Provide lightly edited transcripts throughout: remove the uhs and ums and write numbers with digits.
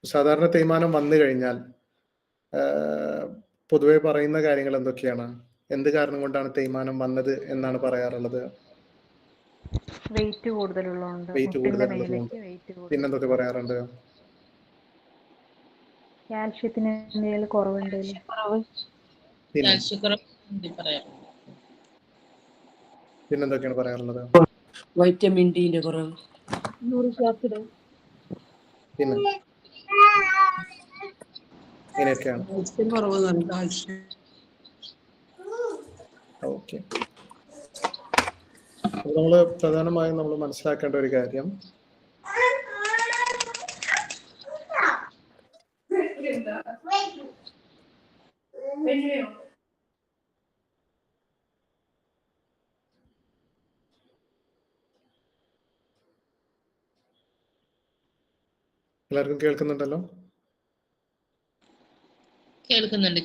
സാധാരണ തേയ്മാനം വന്നു കഴിഞ്ഞാൽ പൊതുവെ പറയുന്ന കാര്യങ്ങൾ എന്തൊക്കെയാണ്? എന്ത് കാരണം കൊണ്ടാണ് തേയ്മാനം വന്നത് എന്നാണ് പറയാറുള്ളത്? വെയിറ്റ് കൂടുതലുള്ളതുകൊണ്ട്. വെയിറ്റ് മുട്ടിന്റെ കൂടുതലുള്ളത് മേലേക്ക് കൊണ്ട്. വെയിറ്റ് കൂടുതൽ. പിന്നെന്തൊക്കെ പറയാറുണ്ട്? കാൽഷ്യത്തിന് എന്തെങ്കിലും കുറവുണ്ട്. പിന്നെ പിന്നെന്തൊക്കെയാണ് പറയാറുള്ളത്? വൈറ്റമിൻ ഡിന്റെ കുറവ്. പിന്നെ ഇങ്ങനെയൊക്കെയാണ്. ഓക്കെ. നമ്മൾ പ്രധാനമായും നമ്മൾ മനസ്സിലാക്കേണ്ട ഒരു കാര്യം, എല്ലാവർക്കും കേൾക്കുന്നുണ്ടല്ലോ? കേൾക്കുന്നുണ്ട്.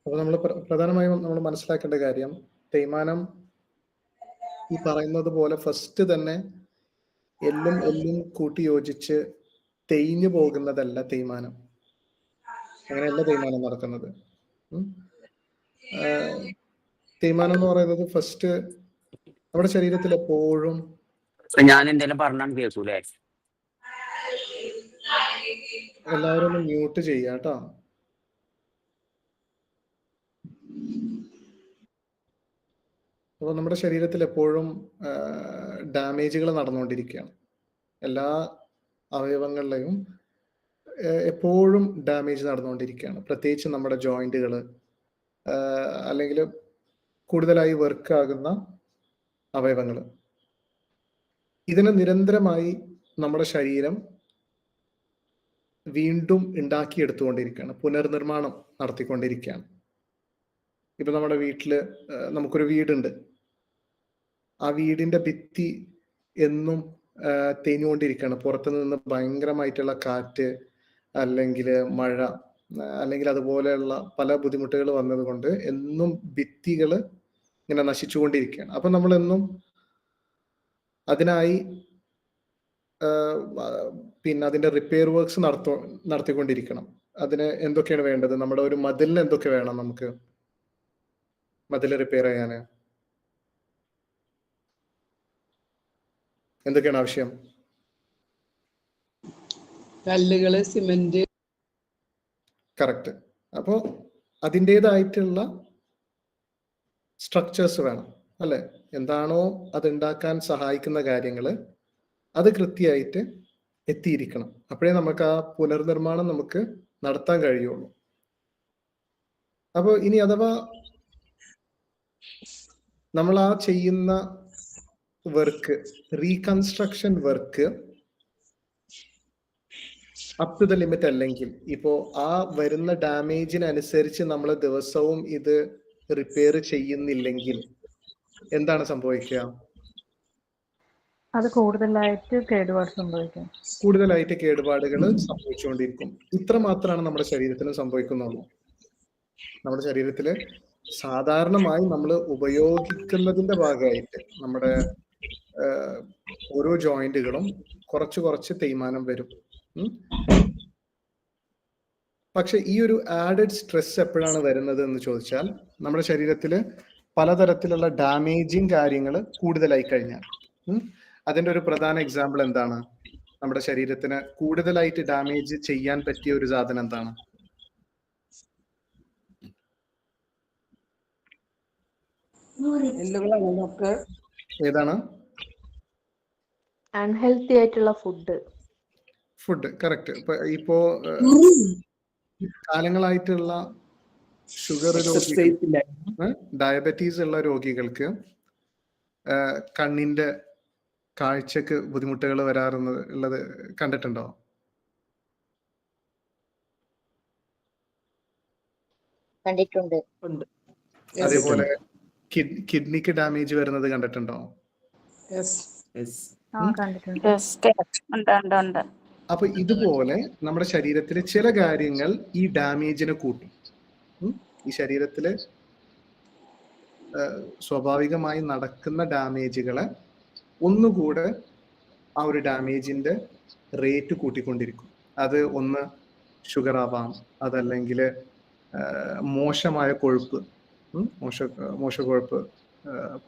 അപ്പോൾ നമ്മൾ പ്രധാനമായും നമ്മൾ മനസ്സിലാക്കേണ്ട കാര്യം, തേയ്മാനം ഈ പറയുന്നത് പോലെ ഫസ്റ്റ് തന്നെ എല്ലും കൂട്ടി യോജിച്ച് തേഞ്ഞു പോകുന്നതല്ല തേയ്മാനം. അങ്ങനെയല്ല തേയ്മാനം നടക്കുന്നത്. തേയ്മാനം എന്ന് പറയുന്നത് ഫസ്റ്റ് നമ്മുടെ ശരീരത്തിൽ എപ്പോഴും, ഞാൻ എന്തെങ്കിലും പറഞ്ഞാൽ കേൾക്കൂലേ? എല്ലാവരും ഒന്ന് മ്യൂട്ട് ചെയ്യാം കേട്ടോ. അപ്പോൾ നമ്മുടെ ശരീരത്തിൽ എപ്പോഴും ഡാമേജുകൾ നടന്നുകൊണ്ടിരിക്കുകയാണ്. എല്ലാ അവയവങ്ങളിലെയും എപ്പോഴും ഡാമേജ് നടന്നുകൊണ്ടിരിക്കുകയാണ്. പ്രത്യേകിച്ച് നമ്മുടെ ജോയിന്റുകൾ, അല്ലെങ്കിൽ കൂടുതലായി വർക്ക് ആകുന്ന അവയവങ്ങൾ. ഇതിനെ നിരന്തരമായി നമ്മുടെ ശരീരം വീണ്ടും ഉണ്ടാക്കിയെടുത്തുകൊണ്ടിരിക്കുകയാണ്, പുനർനിർമ്മാണം നടത്തിക്കൊണ്ടിരിക്കുകയാണ്. ഇപ്പൊ നമ്മുടെ വീട്ടില് നമുക്കൊരു വീടുണ്ട്. ആ വീടിന്റെ ഭിത്തി എന്നും തേഞ്ഞുകൊണ്ടിരിക്കുകയാണ്. പുറത്തു നിന്ന് ഭയങ്കരമായിട്ടുള്ള കാറ്റ്, അല്ലെങ്കിൽ മഴ, അല്ലെങ്കിൽ അതുപോലെയുള്ള പല ബുദ്ധിമുട്ടുകൾ വന്നതുകൊണ്ട് എന്നും ഭിത്തികൾ ഇങ്ങനെ നശിച്ചുകൊണ്ടിരിക്കുകയാണ്. അപ്പൊ നമ്മളെന്നും അതിനായി പിന്നെ അതിന്റെ റിപ്പയർ വർക്ക്സ് നടത്തിക്കൊണ്ടിരിക്കണം. അതിന് എന്തൊക്കെയാണ് വേണ്ടത്? നമ്മുടെ ഒരു മതിലിന് എന്തൊക്കെ വേണം? നമുക്ക് മതിൽ റിപ്പയർ ചെയ്യാൻ എന്തൊക്കെയാണ് ആവശ്യം? കല്ലുകള്, സിമന്റ്. കറക്റ്റ്. അപ്പോ അതിൻ്റെതായിട്ടുള്ള സ്ട്രക്ചേഴ്സ് വേണം, അല്ലെ? എന്താണോ അത് ഉണ്ടാക്കാൻ സഹായിക്കുന്ന കാര്യങ്ങൾ അത് കൃത്യമായിട്ട് എത്തിയിരിക്കണം. അപ്പോഴേ നമുക്ക് ആ പുനർനിർമ്മാണം നമുക്ക് നടത്താൻ കഴിയുള്ളൂ. അപ്പോൾ ഇനി അഥവാ നമ്മൾ ആ ചെയ്യുന്ന work, reconstruction work up to the limit അല്ലെങ്കിൽ, ഇപ്പോ ആ വരുന്ന ഡാമേജിനനുസരിച്ച് നമ്മൾ ദിവസവും ഇത് റിപ്പയർ ചെയ്യുന്നില്ലെങ്കിൽ എന്താണ് സംഭവിക്കുക? അത് കൂടുതലായിട്ട് കേടുപാട് സംഭവിക്കും. കൂടുതലായിട്ട് കേടുപാടുകൾ സംഭവിച്ചുകൊണ്ടിരിക്കും. ഇത്ര മാത്രമാണ് നമ്മുടെ ശരീരത്തിന് സംഭവിക്കുന്നുള്ളൂ. നമ്മുടെ ശരീരത്തില് സാധാരണമായി നമ്മൾ ഉപയോഗിക്കുന്നതിന്റെ ഭാഗമായിട്ട് നമ്മുടെ ഓരോ ജോയിന്റുകളും കുറച്ച് തേയ്മാനം വരും. പക്ഷെ ഈ ഒരു ആഡഡ് സ്ട്രെസ് എപ്പോഴാണ് വരുന്നത് എന്ന് ചോദിച്ചാൽ, നമ്മുടെ ശരീരത്തിൽ പലതരത്തിലുള്ള ഡാമേജിങ് കാര്യങ്ങൾ കൂടുതലായി കഴിഞ്ഞാൽ. അതിന്റെ ഒരു പ്രധാന എക്സാമ്പിൾ എന്താണ്? നമ്മുടെ ശരീരത്തിന് കൂടുതലായിട്ട് ഡാമേജ് ചെയ്യാൻ പറ്റിയ ഒരു സാധനം എന്താണ്? ഏതാണ്? അൺഹെൽത്തി ആയിട്ടുള്ള ഫുഡ്. കറക്റ്റ്. ഇപ്പോ കാലങ്ങളായിട്ടുള്ള ഷുഗർ രോഗികൾ, ഡയബറ്റീസ് ഉള്ള രോഗികൾക്ക് കണ്ണിന്റെ കാഴ്ചക്ക് ബുദ്ധിമുട്ടുകൾ വരാറുള്ളത് കണ്ടിട്ടുണ്ടോ? കണ്ടിട്ടുണ്ട്. അതേപോലെ കിഡ്നിക്ക് ഡാമേജ് വരുന്നത് കണ്ടിട്ടുണ്ടോ? അപ്പൊ ഇതുപോലെ നമ്മുടെ ശരീരത്തിലെ ചില കാര്യങ്ങൾ ഈ ഡാമേജിനെ കൂട്ടും. ഈ ശരീരത്തില് സ്വാഭാവികമായി നടക്കുന്ന ഡാമേജുകളെ ഒന്നുകൂടെ ആ ഒരു ഡാമേജിന്റെ റേറ്റ് കൂട്ടിക്കൊണ്ടിരിക്കും. അത് ഒന്ന് ഷുഗർ ആവാം, അതല്ലെങ്കിൽ മോശമായ കൊഴുപ്പ്, മോശ കൊഴുപ്പ്,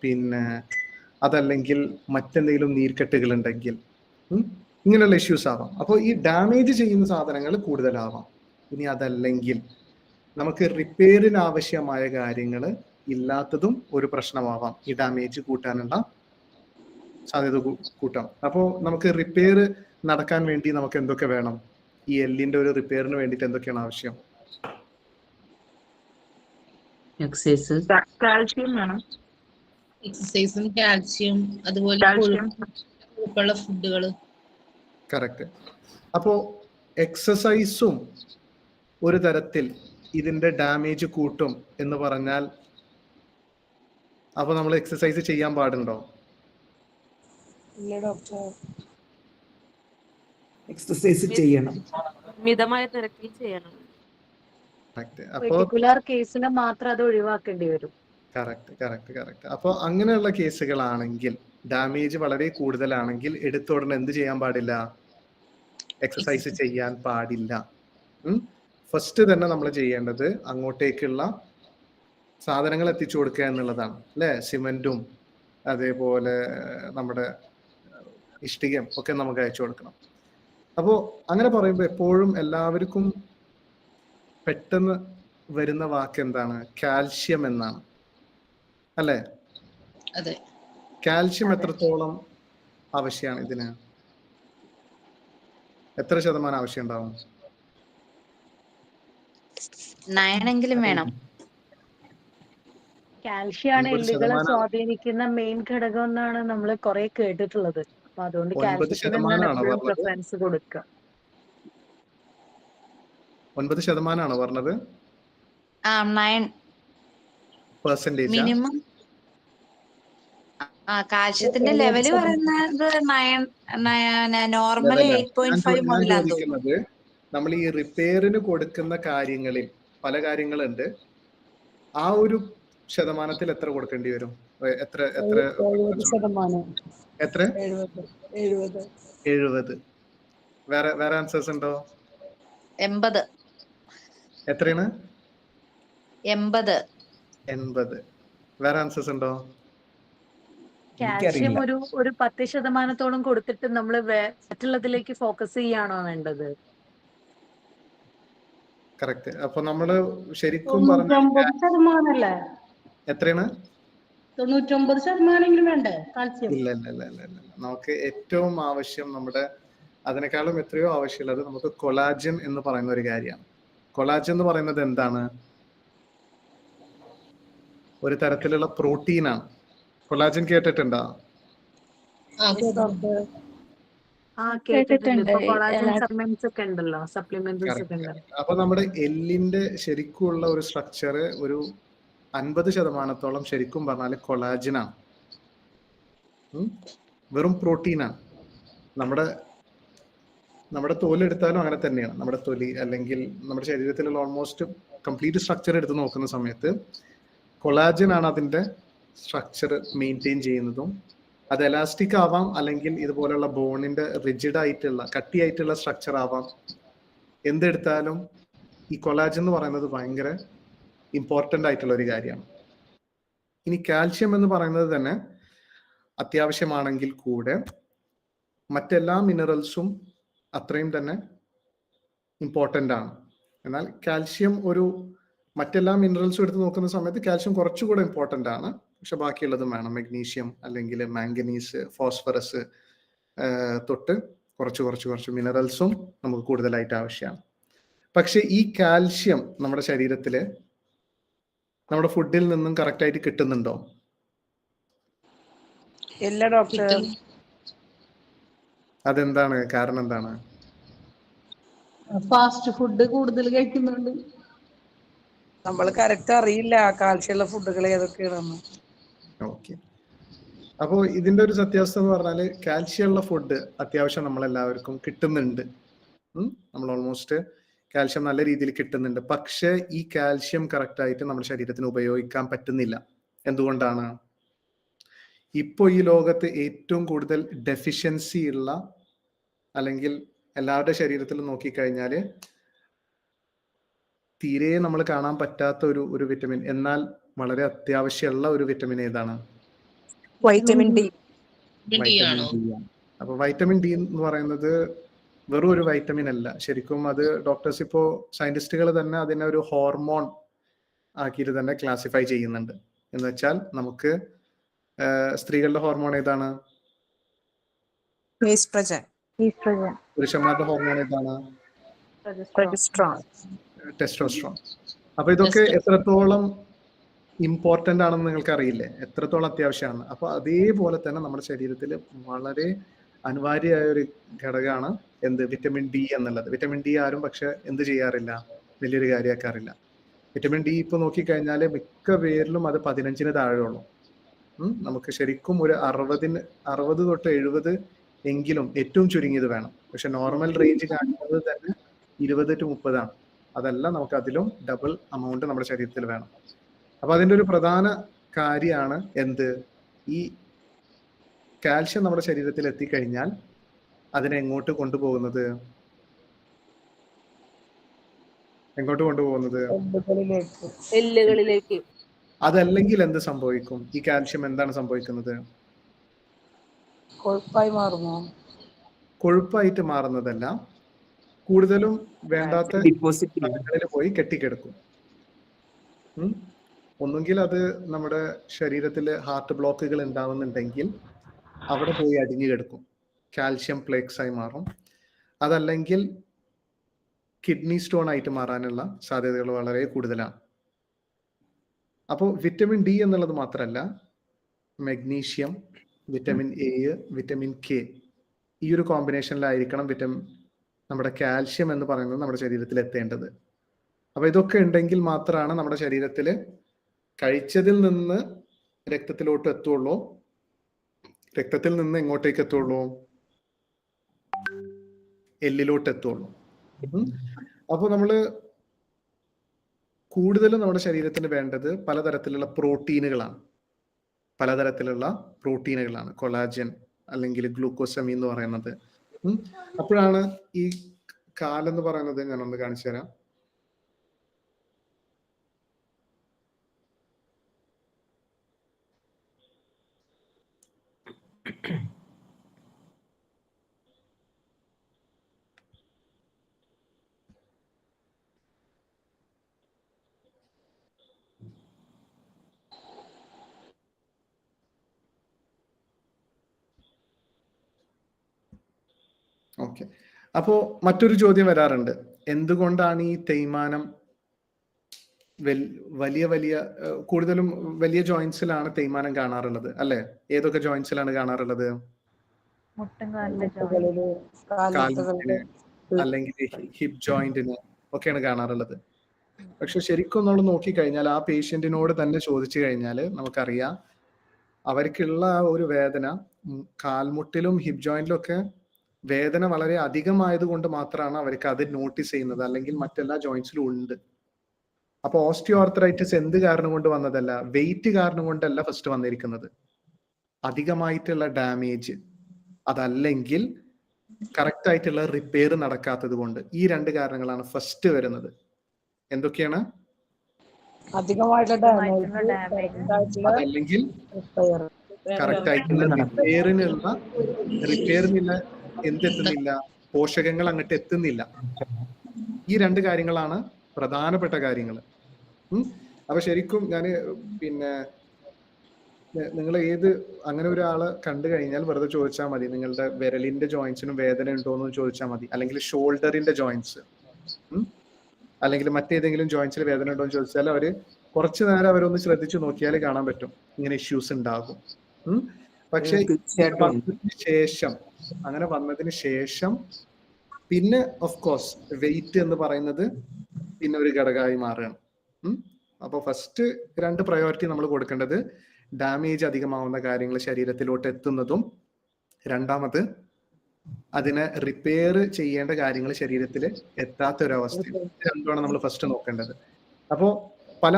പിന്നെ അതല്ലെങ്കിൽ മറ്റെന്തെങ്കിലും നീർക്കെട്ടുകൾ ഉണ്ടെങ്കിൽ ഇങ്ങനെയുള്ള ഇഷ്യൂസ് ആവാം. അപ്പോൾ ഈ ഡാമേജ് ചെയ്യുന്ന സാധനങ്ങൾ കൂടുതലാവാം. ഇനി അതല്ലെങ്കിൽ നമുക്ക് റിപ്പയറിന് ആവശ്യമായ കാര്യങ്ങൾ ഇല്ലാത്തതും ഒരു പ്രശ്നമാവാം. ഈ ഡാമേജ് കൂട്ടാനുള്ള സാധ്യത കൂട്ടാം. അപ്പോൾ നമുക്ക് റിപ്പയർ നടക്കാൻ വേണ്ടി നമുക്ക് എന്തൊക്കെ വേണം? ഈ എല്ലിന്റെ ഒരു റിപ്പയറിന് വേണ്ടിയിട്ട് എന്തൊക്കെയാണ് ആവശ്യം? എക്സസൈസ്, കാൽഷ്യം വേണം. എക്സസൈസും കാൽഷ്യം, അതുപോലെ കൊഴുപ്പുള്ള ഫുഡുകൾ. കറക്റ്റ്. അപ്പോൾ എക്സസൈസും ഒരു തരത്തിൽ ഇതിന്റെ ഡാമേജ് കൂട്ടും എന്ന് പറഞ്ഞാൽ, അപ്പൊ നമ്മൾ എക്സസൈസ് ചെയ്യാൻ പാടുണ്ടോ? ഇല്ല ഡോക്ടർ. എക്സസൈസ് ചെയ്യണം, മിതമായ നിരക്കിൽ ചെയ്യണം. പെർട്ടിക്കുലർ കേസിന് മാത്രം അത് ഒഴിവാക്കേണ്ടി വരും. കറക്റ്റ്. അപ്പോൾ അങ്ങനെയുള്ള കേസുകളാണെങ്കിൽ, ഡാമേജ് വളരെ കൂടുതലാണെങ്കിൽ എടുത്തോടനെ എന്ത് ചെയ്യാൻ പാടില്ല? എക്സസൈസ് ചെയ്യാൻ പാടില്ല. ഫസ്റ്റ് തന്നെ നമ്മൾ ചെയ്യേണ്ടത് അങ്ങോട്ടേക്കുള്ള സാധനങ്ങൾ എത്തിച്ചു കൊടുക്കുക എന്നുള്ളതാണ്, അല്ലെ? സിമെന്റും അതേപോലെ നമ്മുടെ ഇഷ്ടികയും ഒക്കെ നമുക്ക് അയച്ചു കൊടുക്കണം. അപ്പോൾ അങ്ങനെ പറയുമ്പോൾ എപ്പോഴും എല്ലാവർക്കും പെട്ടെന്ന് വരുന്ന വാക്ക് എന്താണ്? കാൽഷ്യം എന്നാണ്, അല്ലേ? അതെ. കാൽഷ്യം എത്രത്തോളം ആവശ്യമാണ് ഇതിന്? എത്ര ശതമാനം ആവശ്യം ഉണ്ടാവും? 9 വേണം. കാൽഷ്യാണ് എല്ലുകളെ സ്വാധീനിക്കുന്ന മെയിൻ ഘടകം എന്നാണ് നമ്മൾ കുറെ കേട്ടിട്ടുള്ളത്. അപ്പൊ അതുകൊണ്ട് കാൽഷ്യത്തിന് പ്രിഫറൻസ് കൊടുക്കുക. 9% പറഞ്ഞത്? 9% മിനിമം. കാൽഷ്യത്തിന്റെ ലെവല് പറയുന്നത് നോർമൽ 8.5 മുതലാണ്. നമ്മൾ ഈ റിപ്പയറിന് കൊടുക്കുന്ന കാര്യങ്ങളിൽ പല കാര്യങ്ങളുണ്ട്. ആ ഒരു ശതമാനത്തിൽ എത്ര കൊടുക്കേണ്ടി വരും? എത്ര 70. വേറെ ആൻസേഴ്സ് ഉണ്ടോ? 80. എത്രയാണ്? 80. വേറെ ആൻസേഴ്സ് ഉണ്ടോ? കാൽഷ്യം ഒരു 10% കൊടുത്തിട്ട് നമ്മൾ മറ്റുള്ളതിലേക്ക് ഫോക്കസ് ചെയ്യാണോ വേണ്ടത്? കറക്റ്റ്. അപ്പൊ നമ്മള് ശരിക്കും 99%. എത്രയാണ്? 99% വേണ്ടേ കാൽസ്യം? ഇല്ല. നമുക്ക് ഏറ്റവും ആവശ്യം, നമ്മുടെ അതിനേക്കാളും എത്രയോ ആവശ്യമുള്ളത് നമുക്ക് കൊളാജൻ എന്ന് പറയുന്ന ഒരു കാര്യമാണ്. കൊളാജൻ എന്ന് പറയുന്നത് എന്താണ്? ഒരു തരത്തിലുള്ള പ്രോട്ടീനാണ്. കൊളാജൻ കേട്ടിട്ടുണ്ടോ? അപ്പൊ നമ്മുടെ എല്ലിന്റെ ശരിക്കുള്ള ഒരു സ്ട്രക്ചർ ഒരു 50% ശരിക്കും പറഞ്ഞാല് കൊളാജനാണ്. വെറും പ്രോട്ടീനാണ്. നമ്മുടെ തോലെടുത്താലും അങ്ങനെ തന്നെയാണ്. നമ്മുടെ തൊലി അല്ലെങ്കിൽ നമ്മുടെ ശരീരത്തിലുള്ള ഓൾമോസ്റ്റ് കംപ്ലീറ്റ് സ്ട്രക്ചർ എടുത്ത് നോക്കുന്ന സമയത്ത് കൊളാജൻ ആണ് അതിന്റെ സ്ട്രക്ചർ മെയിൻറ്റെയിൻ ചെയ്യുന്നതും. അത് എലാസ്റ്റിക് ആവാം, അല്ലെങ്കിൽ ഇതുപോലുള്ള ബോണിന്റെ റിജിഡ് ആയിട്ടുള്ള കട്ടിയായിട്ടുള്ള സ്ട്രക്ചർ ആവാം. എന്തെടുത്താലും ഈ കൊളാജൻ എന്ന് പറയുന്നത് ഭയങ്കര ഇമ്പോർട്ടൻ്റ് ആയിട്ടുള്ള ഒരു കാര്യമാണ്. ഇനി കാൽഷ്യം എന്ന് പറയുന്നത് തന്നെ അത്യാവശ്യമാണെങ്കിൽ കൂടെ മറ്റെല്ലാ മിനറൽസും അത്രയും തന്നെ ഇമ്പോർട്ടൻ്റ് ആണ്. എന്നാൽ കാൽഷ്യം മറ്റെല്ലാ മിനറൽസും എടുത്ത് നോക്കുന്ന സമയത്ത് കാൽഷ്യം കുറച്ചുകൂടെ ഇമ്പോർട്ടൻ്റ് ആണ്. പക്ഷെ ബാക്കിയുള്ളതും വേണം. മെഗ്നീഷ്യം അല്ലെങ്കിൽ മാംഗനീസ്, ഫോസ്ഫറസ് തൊട്ട് കുറച്ച് മിനറൽസും നമുക്ക് കൂടുതലായിട്ട് ആവശ്യമാണ്. പക്ഷെ ഈ കാൽഷ്യം നമ്മുടെ ശരീരത്തില് നമ്മുടെ ഫുഡിൽ നിന്നും കറക്റ്റ് ആയിട്ട് കിട്ടുന്നുണ്ടോ? ഇല്ല ഡോക്ടർ. അതെന്താണ്? കാരണം എന്താണ്? ഫാസ്റ്റ് ഫുഡ് കൂടുതൽ കഴിക്കുന്നുണ്ട്. നമ്മൾ കറക്റ്റ് അറിയില്ല കാൽഷ്യമുള്ള ഫുഡുകൾ ഏതൊക്കെയാണെന്ന്. ഓക്കെ. അപ്പോൾ ഇതിന്റെ ഒരു സത്യാവസ്ഥ എന്ന് പറഞ്ഞാൽ കാൽഷ്യമുള്ള ഫുഡ് അത്യാവശ്യം നമ്മളെല്ലാവർക്കും കിട്ടുന്നുണ്ട്. നമ്മൾ ഓൾമോസ്റ്റ് കാൽഷ്യം നല്ല രീതിയിൽ കിട്ടുന്നുണ്ട്. പക്ഷെ ഈ കാൽഷ്യം കറക്റ്റ് ആയിട്ട് നമ്മുടെ ശരീരത്തിന് ഉപയോഗിക്കാൻ പറ്റുന്നില്ല. എന്തുകൊണ്ടാണ്? ഇപ്പോൾ ഈ ലോകത്ത് ഏറ്റവും കൂടുതൽ ഡെഫിഷ്യൻസി ഉള്ള അല്ലെങ്കിൽ എല്ലാവരുടെ ശരീരത്തിലും നോക്കിക്കഴിഞ്ഞാൽ തീരെ നമ്മൾ കാണാൻ പറ്റാത്ത ഒരു വിറ്റമിൻ, എന്നാൽ വളരെ അത്യാവശ്യമുള്ള ഒരു വിറ്റമിൻ ഏതാണ്? Vitamin D. വൈറ്റമിൻ ഡി ആണ്. അപ്പൊ വൈറ്റമിൻ ഡി എന്ന് പറയുന്നത് വെറും ഒരു വൈറ്റമിൻ അല്ല. ശരിക്കും അത് ഡോക്ടേഴ്സ് ഇപ്പോ സയന്റിസ്റ്റുകൾ തന്നെ അതിനെ ഒരു ഹോർമോൺ ആക്കിയിട്ട് തന്നെ ക്ലാസിഫൈ ചെയ്യുന്നുണ്ട്. എന്ന് വെച്ചാൽ നമുക്ക് സ്ത്രീകളുടെ ഹോർമോൺ ഏതാണ്? ഈസ്ട്രജൻ. പുരുഷന്മാരുടെ ഹോർമോൺ ഏതാണ്? പ്രൊജസ്ട്രോൺ. ടെസ്റ്റോസ്ട്രോൺ. അപ്പൊ ഇതൊക്കെ എത്രത്തോളം ഇമ്പോർട്ടന്റ് ആണെന്ന് നിങ്ങൾക്ക് അറിയില്ലേ, എത്രത്തോളം അത്യാവശ്യമാണ്. അപ്പൊ അതേപോലെ തന്നെ നമ്മുടെ ശരീരത്തിൽ വളരെ അനിവാര്യമായ ഒരു ഘടകമാണ് എന്ത്? വിറ്റമിൻ ഡി എന്നുള്ളത്. വിറ്റമിൻ ഡി ആരും പക്ഷെ എന്ത് ചെയ്യാറില്ല, വലിയൊരു കാര്യമാക്കാറില്ല. വിറ്റമിൻ ഡി ഇപ്പൊ നോക്കിക്കഴിഞ്ഞാൽ മിക്ക പേരിലും അത് 15 താഴെ ഉള്ളൂ. നമുക്ക് ശരിക്കും ഒരു 60 തൊട്ട് 70 എങ്കിലും ഏറ്റവും ചുരുങ്ങിയത് വേണം. പക്ഷെ നോർമൽ റേഞ്ച് കാണിക്കുന്നത് തന്നെ 20 to 30 ആണ്. അതല്ല, നമുക്ക് അതിലും ഡബിൾ അമൗണ്ട് നമ്മുടെ ശരീരത്തിൽ വേണം. അപ്പൊ അതിന്റെ ഒരു പ്രധാന കാര്യമാണ് എന്ത്? ഈ കാൽഷ്യം നമ്മുടെ ശരീരത്തിൽ എത്തിക്കഴിഞ്ഞാൽ അതിനെ എങ്ങോട്ട് കൊണ്ടുപോകുന്നത്? എല്ലുകളിലേക്ക്. അതല്ലെങ്കിൽ എന്ത് സംഭവിക്കും? ഈ കാൽഷ്യം എന്താണ് സംഭവിക്കുന്നത്? കൊഴുപ്പായി മാറുമോ? കൊഴുപ്പായിട്ട് മാറുന്നതല്ല, കൂടുതലും വേണ്ടാത്ത സ്ഥലങ്ങളിൽ പോയി കെട്ടിക്കിടക്കും. ഒന്നുകിൽ അത് നമ്മുടെ ശരീരത്തിൽ ഹാർട്ട് ബ്ലോക്കുകൾ ഉണ്ടാവുന്നുണ്ടെങ്കിൽ അവിടെ പോയി അടിഞ്ഞു കിടക്കും, കാൽഷ്യം പ്ലേക്സ് ആയി മാറും. അതല്ലെങ്കിൽ കിഡ്നി സ്റ്റോൺ ആയിട്ട് മാറാനുള്ള സാധ്യതകൾ വളരെ കൂടുതലാണ്. അപ്പോൾ വിറ്റമിൻ ഡി എന്നുള്ളത് മാത്രമല്ല, magnesium, vitamin A, vitamin K, ഈ ഒരു കോമ്പിനേഷനിലായിരിക്കണം നമ്മുടെ കാൽഷ്യം എന്ന് പറയുന്നത് നമ്മുടെ ശരീരത്തിൽ എത്തേണ്ടത്. അപ്പൊ ഇതൊക്കെ ഉണ്ടെങ്കിൽ മാത്രമാണ് നമ്മുടെ ശരീരത്തിൽ കഴിച്ചതിൽ നിന്ന് രക്തത്തിലോട്ട് എത്തുള്ളൂ. രക്തത്തിൽ നിന്ന് എങ്ങോട്ടേക്ക് എത്തുള്ളൂ? എല്ലിലോട്ട് എത്തുള്ളൂ. അപ്പൊ നമ്മള് കൂടുതലും നമ്മുടെ ശരീരത്തിന് വേണ്ടത് പലതരത്തിലുള്ള പ്രോട്ടീനുകളാണ്. കൊളാജൻ അല്ലെങ്കിൽ ഗ്ലൂക്കോസമീൻ എന്ന് പറയുന്നത്. അപ്പോഴാണ് ഈ കാലെന്ന് പറയുന്നത്, ഞാനൊന്ന് കാണിച്ചു തരാം. ഓക്കെ. അപ്പോ മറ്റൊരു ചോദ്യം വരാറുണ്ട്, എന്തുകൊണ്ടാണ് ഈ തേയ്മാനം കൂടുതലും വലിയ ജോയിന്റ്സിലാണ് തേയ്മാനം കാണാറുള്ളത്, അല്ലെ? ഏതൊക്കെ ജോയിന്റ്സിലാണ് കാണാറുള്ളത്? കാൽമുട്ടിന് അല്ലെങ്കിൽ ഹിപ്പ് ജോയിന്റിന് ഒക്കെയാണ് കാണാറുള്ളത്. പക്ഷെ ശരിക്കും നമ്മൾ നോക്കിക്കഴിഞ്ഞാൽ ആ പേഷ്യന്റിനോട് തന്നെ ചോദിച്ചു കഴിഞ്ഞാൽ നമുക്കറിയാം, അവർക്കുള്ള ആ ഒരു വേദന കാൽമുട്ടിലും ഹിപ്പ് ജോയിന്റിലും ഒക്കെ വേദന വളരെ അധികമായത് കൊണ്ട് മാത്രമാണ് അവർക്ക് അത് നോട്ടീസ് ചെയ്യുന്നത്, അല്ലെങ്കിൽ മറ്റെല്ലാ ജോയിന്റ്സിലും ഉണ്ട്. അപ്പൊ ഓസ്റ്റിയോആർത്രൈറ്റിസ് എന്ത് കാരണം കൊണ്ട് വന്നതല്ല, വെയിറ്റ് കാരണം കൊണ്ടല്ല ഫസ്റ്റ് വന്നിരിക്കുന്നത്, അധികമായിട്ടുള്ള ഡാമേജ്, അതല്ലെങ്കിൽ കറക്റ്റ് ആയിട്ടുള്ള റിപ്പയർ നടക്കാത്തത് കൊണ്ട്. ഈ 2 കാരണങ്ങളാണ് ഫസ്റ്റ് വരുന്നത്. എന്തൊക്കെയാണ്? അതല്ലെങ്കിൽ കറക്റ്റ് ആയിട്ടുള്ള റിപ്പയറിനുള്ള എന്തെത്തുന്നില്ല, പോഷകങ്ങൾ അങ്ങോട്ട് എത്തുന്നില്ല. ഈ 2 കാര്യങ്ങളാണ് പ്രധാനപ്പെട്ട കാര്യങ്ങൾ. അപ്പൊ ശരിക്കും ഞാന് നിങ്ങൾ അങ്ങനെ ഒരാളെ കണ്ടു കഴിഞ്ഞാൽ വെറുതെ ചോദിച്ചാൽ മതി, നിങ്ങളുടെ വിരലിന്റെ ജോയിന്റ്സിനും വേദന ഉണ്ടോ എന്ന് ചോദിച്ചാൽ മതി. അല്ലെങ്കിൽ ഷോൾഡറിന്റെ ജോയിന്റ്സ് അല്ലെങ്കിൽ മറ്റേതെങ്കിലും ജോയിന്റ്സിൽ വേദന ഉണ്ടോ എന്ന് ചോദിച്ചാൽ അവര് കുറച്ചു നേരം അവരൊന്ന് ശ്രദ്ധിച്ചു നോക്കിയാൽ കാണാൻ പറ്റും ഇങ്ങനെ ഇഷ്യൂസ് ഉണ്ടാകും. പക്ഷെ അങ്ങനെ വന്നതിന് ശേഷം പിന്നെ ഓഫ് കോഴ്സ് വെയിറ്റ് എന്ന് പറയുന്നത് പിന്നെ ഒരു ഘടകമായി മാറുകയാണ്. അപ്പൊ ഫസ്റ്റ് 2 പ്രയോറിറ്റി നമ്മൾ കൊടുക്കേണ്ടത് ഡാമേജ് അധികമാവുന്ന കാര്യങ്ങൾ ശരീരത്തിലോട്ട് എത്തുന്നതും, രണ്ടാമത് അതിനെ റിപ്പയർ ചെയ്യേണ്ട കാര്യങ്ങൾ ശരീരത്തിൽ എത്താത്ത ഒരവസ്ഥ. രണ്ടുമാണ് നമ്മൾ ഫസ്റ്റ് നോക്കേണ്ടത്. അപ്പോ പല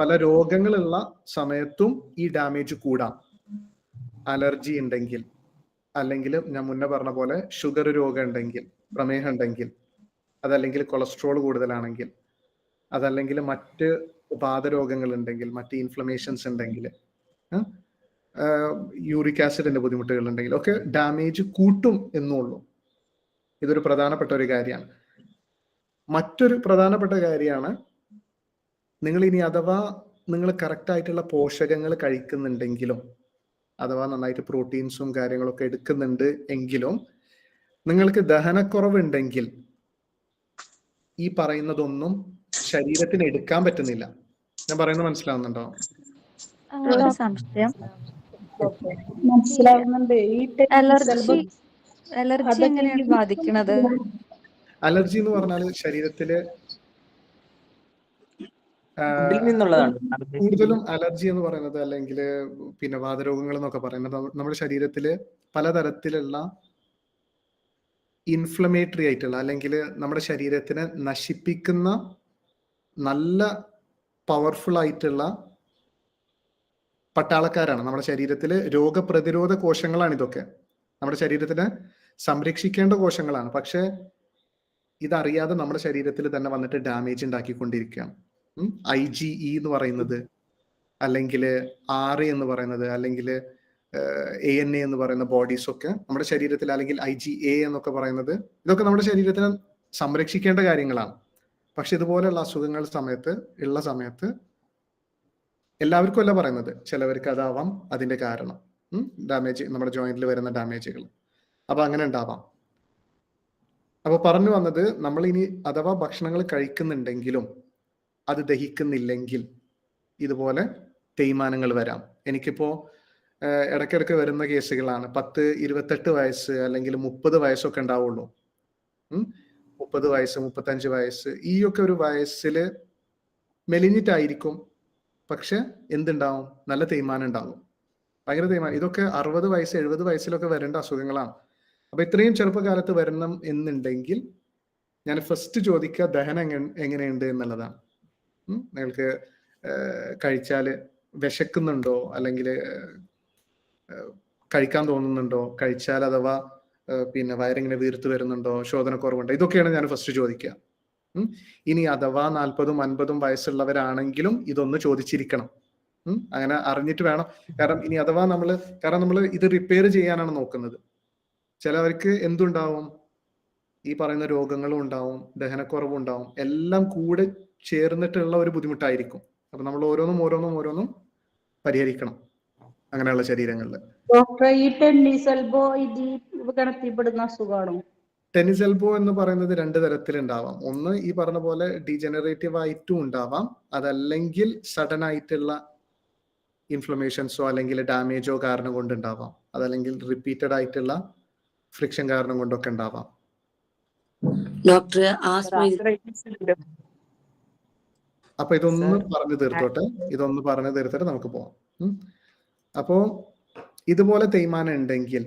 പല രോഗങ്ങളുള്ള സമയത്തും ഈ ഡാമേജ് കൂടാം. അലർജി ഉണ്ടെങ്കിൽ, അല്ലെങ്കിൽ ഞാൻ മുന്നേ പറഞ്ഞ പോലെ ഷുഗർ രോഗം ഉണ്ടെങ്കിൽ, പ്രമേഹം ഉണ്ടെങ്കിൽ, അതല്ലെങ്കിൽ കൊളസ്ട്രോൾ കൂടുതലാണെങ്കിൽ, അതല്ലെങ്കിൽ മറ്റ് വാതരോഗങ്ങൾ ഉണ്ടെങ്കിൽ, മറ്റ് ഇൻഫ്ലമേഷൻസ് ഉണ്ടെങ്കിൽ, യൂറിക് ആസിഡിന്റെ ബുദ്ധിമുട്ടുകൾ ഉണ്ടെങ്കിൽ ഒക്കെ ഡാമേജ് കൂട്ടും എന്നുള്ളൂ. ഇതൊരു പ്രധാനപ്പെട്ട ഒരു കാര്യമാണ്. മറ്റൊരു പ്രധാനപ്പെട്ട കാര്യമാണ്, നിങ്ങൾ ഇനി അഥവാ നിങ്ങൾ കറക്റ്റ് ആയിട്ടുള്ള പോഷകങ്ങൾ കഴിക്കുന്നുണ്ടെങ്കിലും, അഥവാ നന്നായിട്ട് പ്രോട്ടീൻസും കാര്യങ്ങളൊക്കെ എടുക്കുന്നുണ്ട് എങ്കിലും നിങ്ങൾക്ക് ദഹനക്കുറവുണ്ടെങ്കിൽ ഈ പറയുന്നതൊന്നും ശരീരത്തിന് എടുക്കാൻ പറ്റുന്നില്ല. ഞാൻ പറയുന്നത് മനസ്സിലാവുന്നുണ്ടോ? ഒരു സംശയം. മനസ്സിലാവുന്നുണ്ട്. ഈ അലർജി എങ്ങനെയാണ് ബാധിക്കുന്നത്? അലർജി എന്ന് പറഞ്ഞാൽ ശരീരത്തില് കൂടുതലും അലർജി എന്ന് പറയുന്നത്, അല്ലെങ്കിൽ പിന്നെ വാതരോഗങ്ങൾ എന്നൊക്കെ പറയുന്നത് നമ്മുടെ ശരീരത്തില് പലതരത്തിലുള്ള ഇൻഫ്ലമേറ്ററി ആയിട്ടുള്ള, അല്ലെങ്കിൽ നമ്മുടെ ശരീരത്തിനെ നശിപ്പിക്കുന്ന നല്ല പവർഫുൾ ആയിട്ടുള്ള പട്ടാളക്കാരാണ്. നമ്മുടെ ശരീരത്തില് രോഗപ്രതിരോധ കോശങ്ങളാണ് ഇതൊക്കെ. നമ്മുടെ ശരീരത്തിനെ സംരക്ഷിക്കേണ്ട കോശങ്ങളാണ്. പക്ഷെ ഇതറിയാതെ നമ്മുടെ ശരീരത്തിൽ തന്നെ വന്നിട്ട് ഡാമേജ് ഉണ്ടാക്കിക്കൊണ്ടിരിക്കുകയാണ്. IgE എന്ന് പറയുന്നത്, അല്ലെങ്കിൽ RA എന്ന് പറയുന്നത്, അല്ലെങ്കിൽ ANA എന്ന് പറയുന്ന ബോഡീസ് ഒക്കെ നമ്മുടെ ശരീരത്തിൽ, അല്ലെങ്കിൽ IgA എന്നൊക്കെ പറയുന്നത്, ഇതൊക്കെ നമ്മുടെ ശരീരത്തിനെ സംരക്ഷിക്കേണ്ട കാര്യങ്ങളാണ്. പക്ഷെ ഇതുപോലെയുള്ള അസുഖങ്ങൾ ഉള്ള സമയത്ത് എല്ലാവർക്കും അല്ല പറയുന്നത്, ചിലവർക്ക് അതാവാം അതിന്റെ കാരണം. ഡാമേജ്, നമ്മുടെ ജോയിന്റിൽ വരുന്ന ഡാമേജുകൾ. അപ്പൊ അങ്ങനെ ഉണ്ടാവാം. അപ്പൊ പറഞ്ഞു വന്നത്, നമ്മൾ ഇനി അഥവാ ഭക്ഷണങ്ങൾ കഴിക്കുന്നുണ്ടെങ്കിലും അത് ദഹിക്കുന്നില്ലെങ്കിൽ ഇതുപോലെ തേയ്മാനങ്ങൾ വരാം. എനിക്കിപ്പോ ഇടയ്ക്കിടയ്ക്ക് വരുന്ന കേസുകളാണ്. 10, 28 വയസ്സ് അല്ലെങ്കിൽ 30 വയസ്സൊക്കെ ഉണ്ടാവുള്ളൂ. 30 വയസ്സ്, 35 വയസ്സ്, ഈ ഒക്കെ ഒരു വയസ്സില് മെലിഞ്ഞിട്ടായിരിക്കും. പക്ഷെ എന്തുണ്ടാവും? നല്ല തേയ്മാനം ഉണ്ടാവും, ഭയങ്കര തേയ്മാനം. ഇതൊക്കെ 60 വയസ്സ്, 70 വയസ്സിലൊക്കെ വരേണ്ട അസുഖങ്ങളാണ്. അപ്പൊ ഇത്രയും ചെറുപ്പകാലത്ത് വരണം എന്നുണ്ടെങ്കിൽ ഞാൻ ഫസ്റ്റ് ചോദിക്കുക ദഹനം എങ്ങനെയുണ്ട് എന്നുള്ളതാണ്. നിങ്ങൾക്ക് കഴിച്ചാല് വിശക്കുന്നുണ്ടോ, അല്ലെങ്കിൽ കഴിക്കാൻ തോന്നുന്നുണ്ടോ, കഴിച്ചാൽ അഥവാ പിന്നെ വയറിങ്ങനെ വീർത്ത് വരുന്നുണ്ടോ, ശോധനക്കുറവുണ്ടോ, ഇതൊക്കെയാണ് ഞാൻ ഫസ്റ്റ് ചോദിക്കുക. ഇനി അഥവാ 40, 50 വയസ്സുള്ളവരാണെങ്കിലും ഇതൊന്ന് ചോദിച്ചിരിക്കണം. അങ്ങനെ അറിഞ്ഞിട്ട് വേണം. കാരണം ഇനി അഥവാ നമ്മൾ ഇത് റിപ്പയർ ചെയ്യാനാണ് നോക്കുന്നത്. ചിലവർക്ക് എന്തുണ്ടാവും? ഈ പറയുന്ന രോഗങ്ങളും ഉണ്ടാവും, ദഹനക്കുറവും ഉണ്ടാവും, എല്ലാം കൂടെ ചേർന്നിട്ടുള്ള ഒരു ബുദ്ധിമുട്ടായിരിക്കും. അപ്പൊ നമ്മൾ ഓരോന്നും പരിഹരിക്കണം അങ്ങനെയുള്ള ശരീരങ്ങളിൽ. ഡോക്ടറെ, ഈ ടെന്നീസ് എൽബോ ഇത് ഗണത്തിൽപ്പെടുന്ന അസുഖമാണോ? ടെന്നീസ് എൽബോ എന്ന് പറയുന്നത് 2 തരത്തിലുണ്ടാവാം. ഒന്ന് ഈ പറഞ്ഞ പോലെ ഡീജനറേറ്റീവ് ആയിട്ടും ഉണ്ടാവാം, അതല്ലെങ്കിൽ സഡൻ ആയിട്ടുള്ള ഇൻഫ്ലമേഷൻസോ അല്ലെങ്കിൽ ഡാമേജോ കാരണം കൊണ്ടുണ്ടാവാം, അതല്ലെങ്കിൽ റിപ്പീറ്റഡ് ആയിട്ടുള്ള ഫ്രിക്ഷൻ കാരണം കൊണ്ടൊക്കെ ഉണ്ടാവാം. ഡോക്ടർ, അപ്പൊ ഇതൊന്ന് പറഞ്ഞു തീർത്തിട്ട് നമുക്ക് പോവാം. അപ്പോ ഇതുപോലെ തേയ്മാനം ഉണ്ടെങ്കിൽ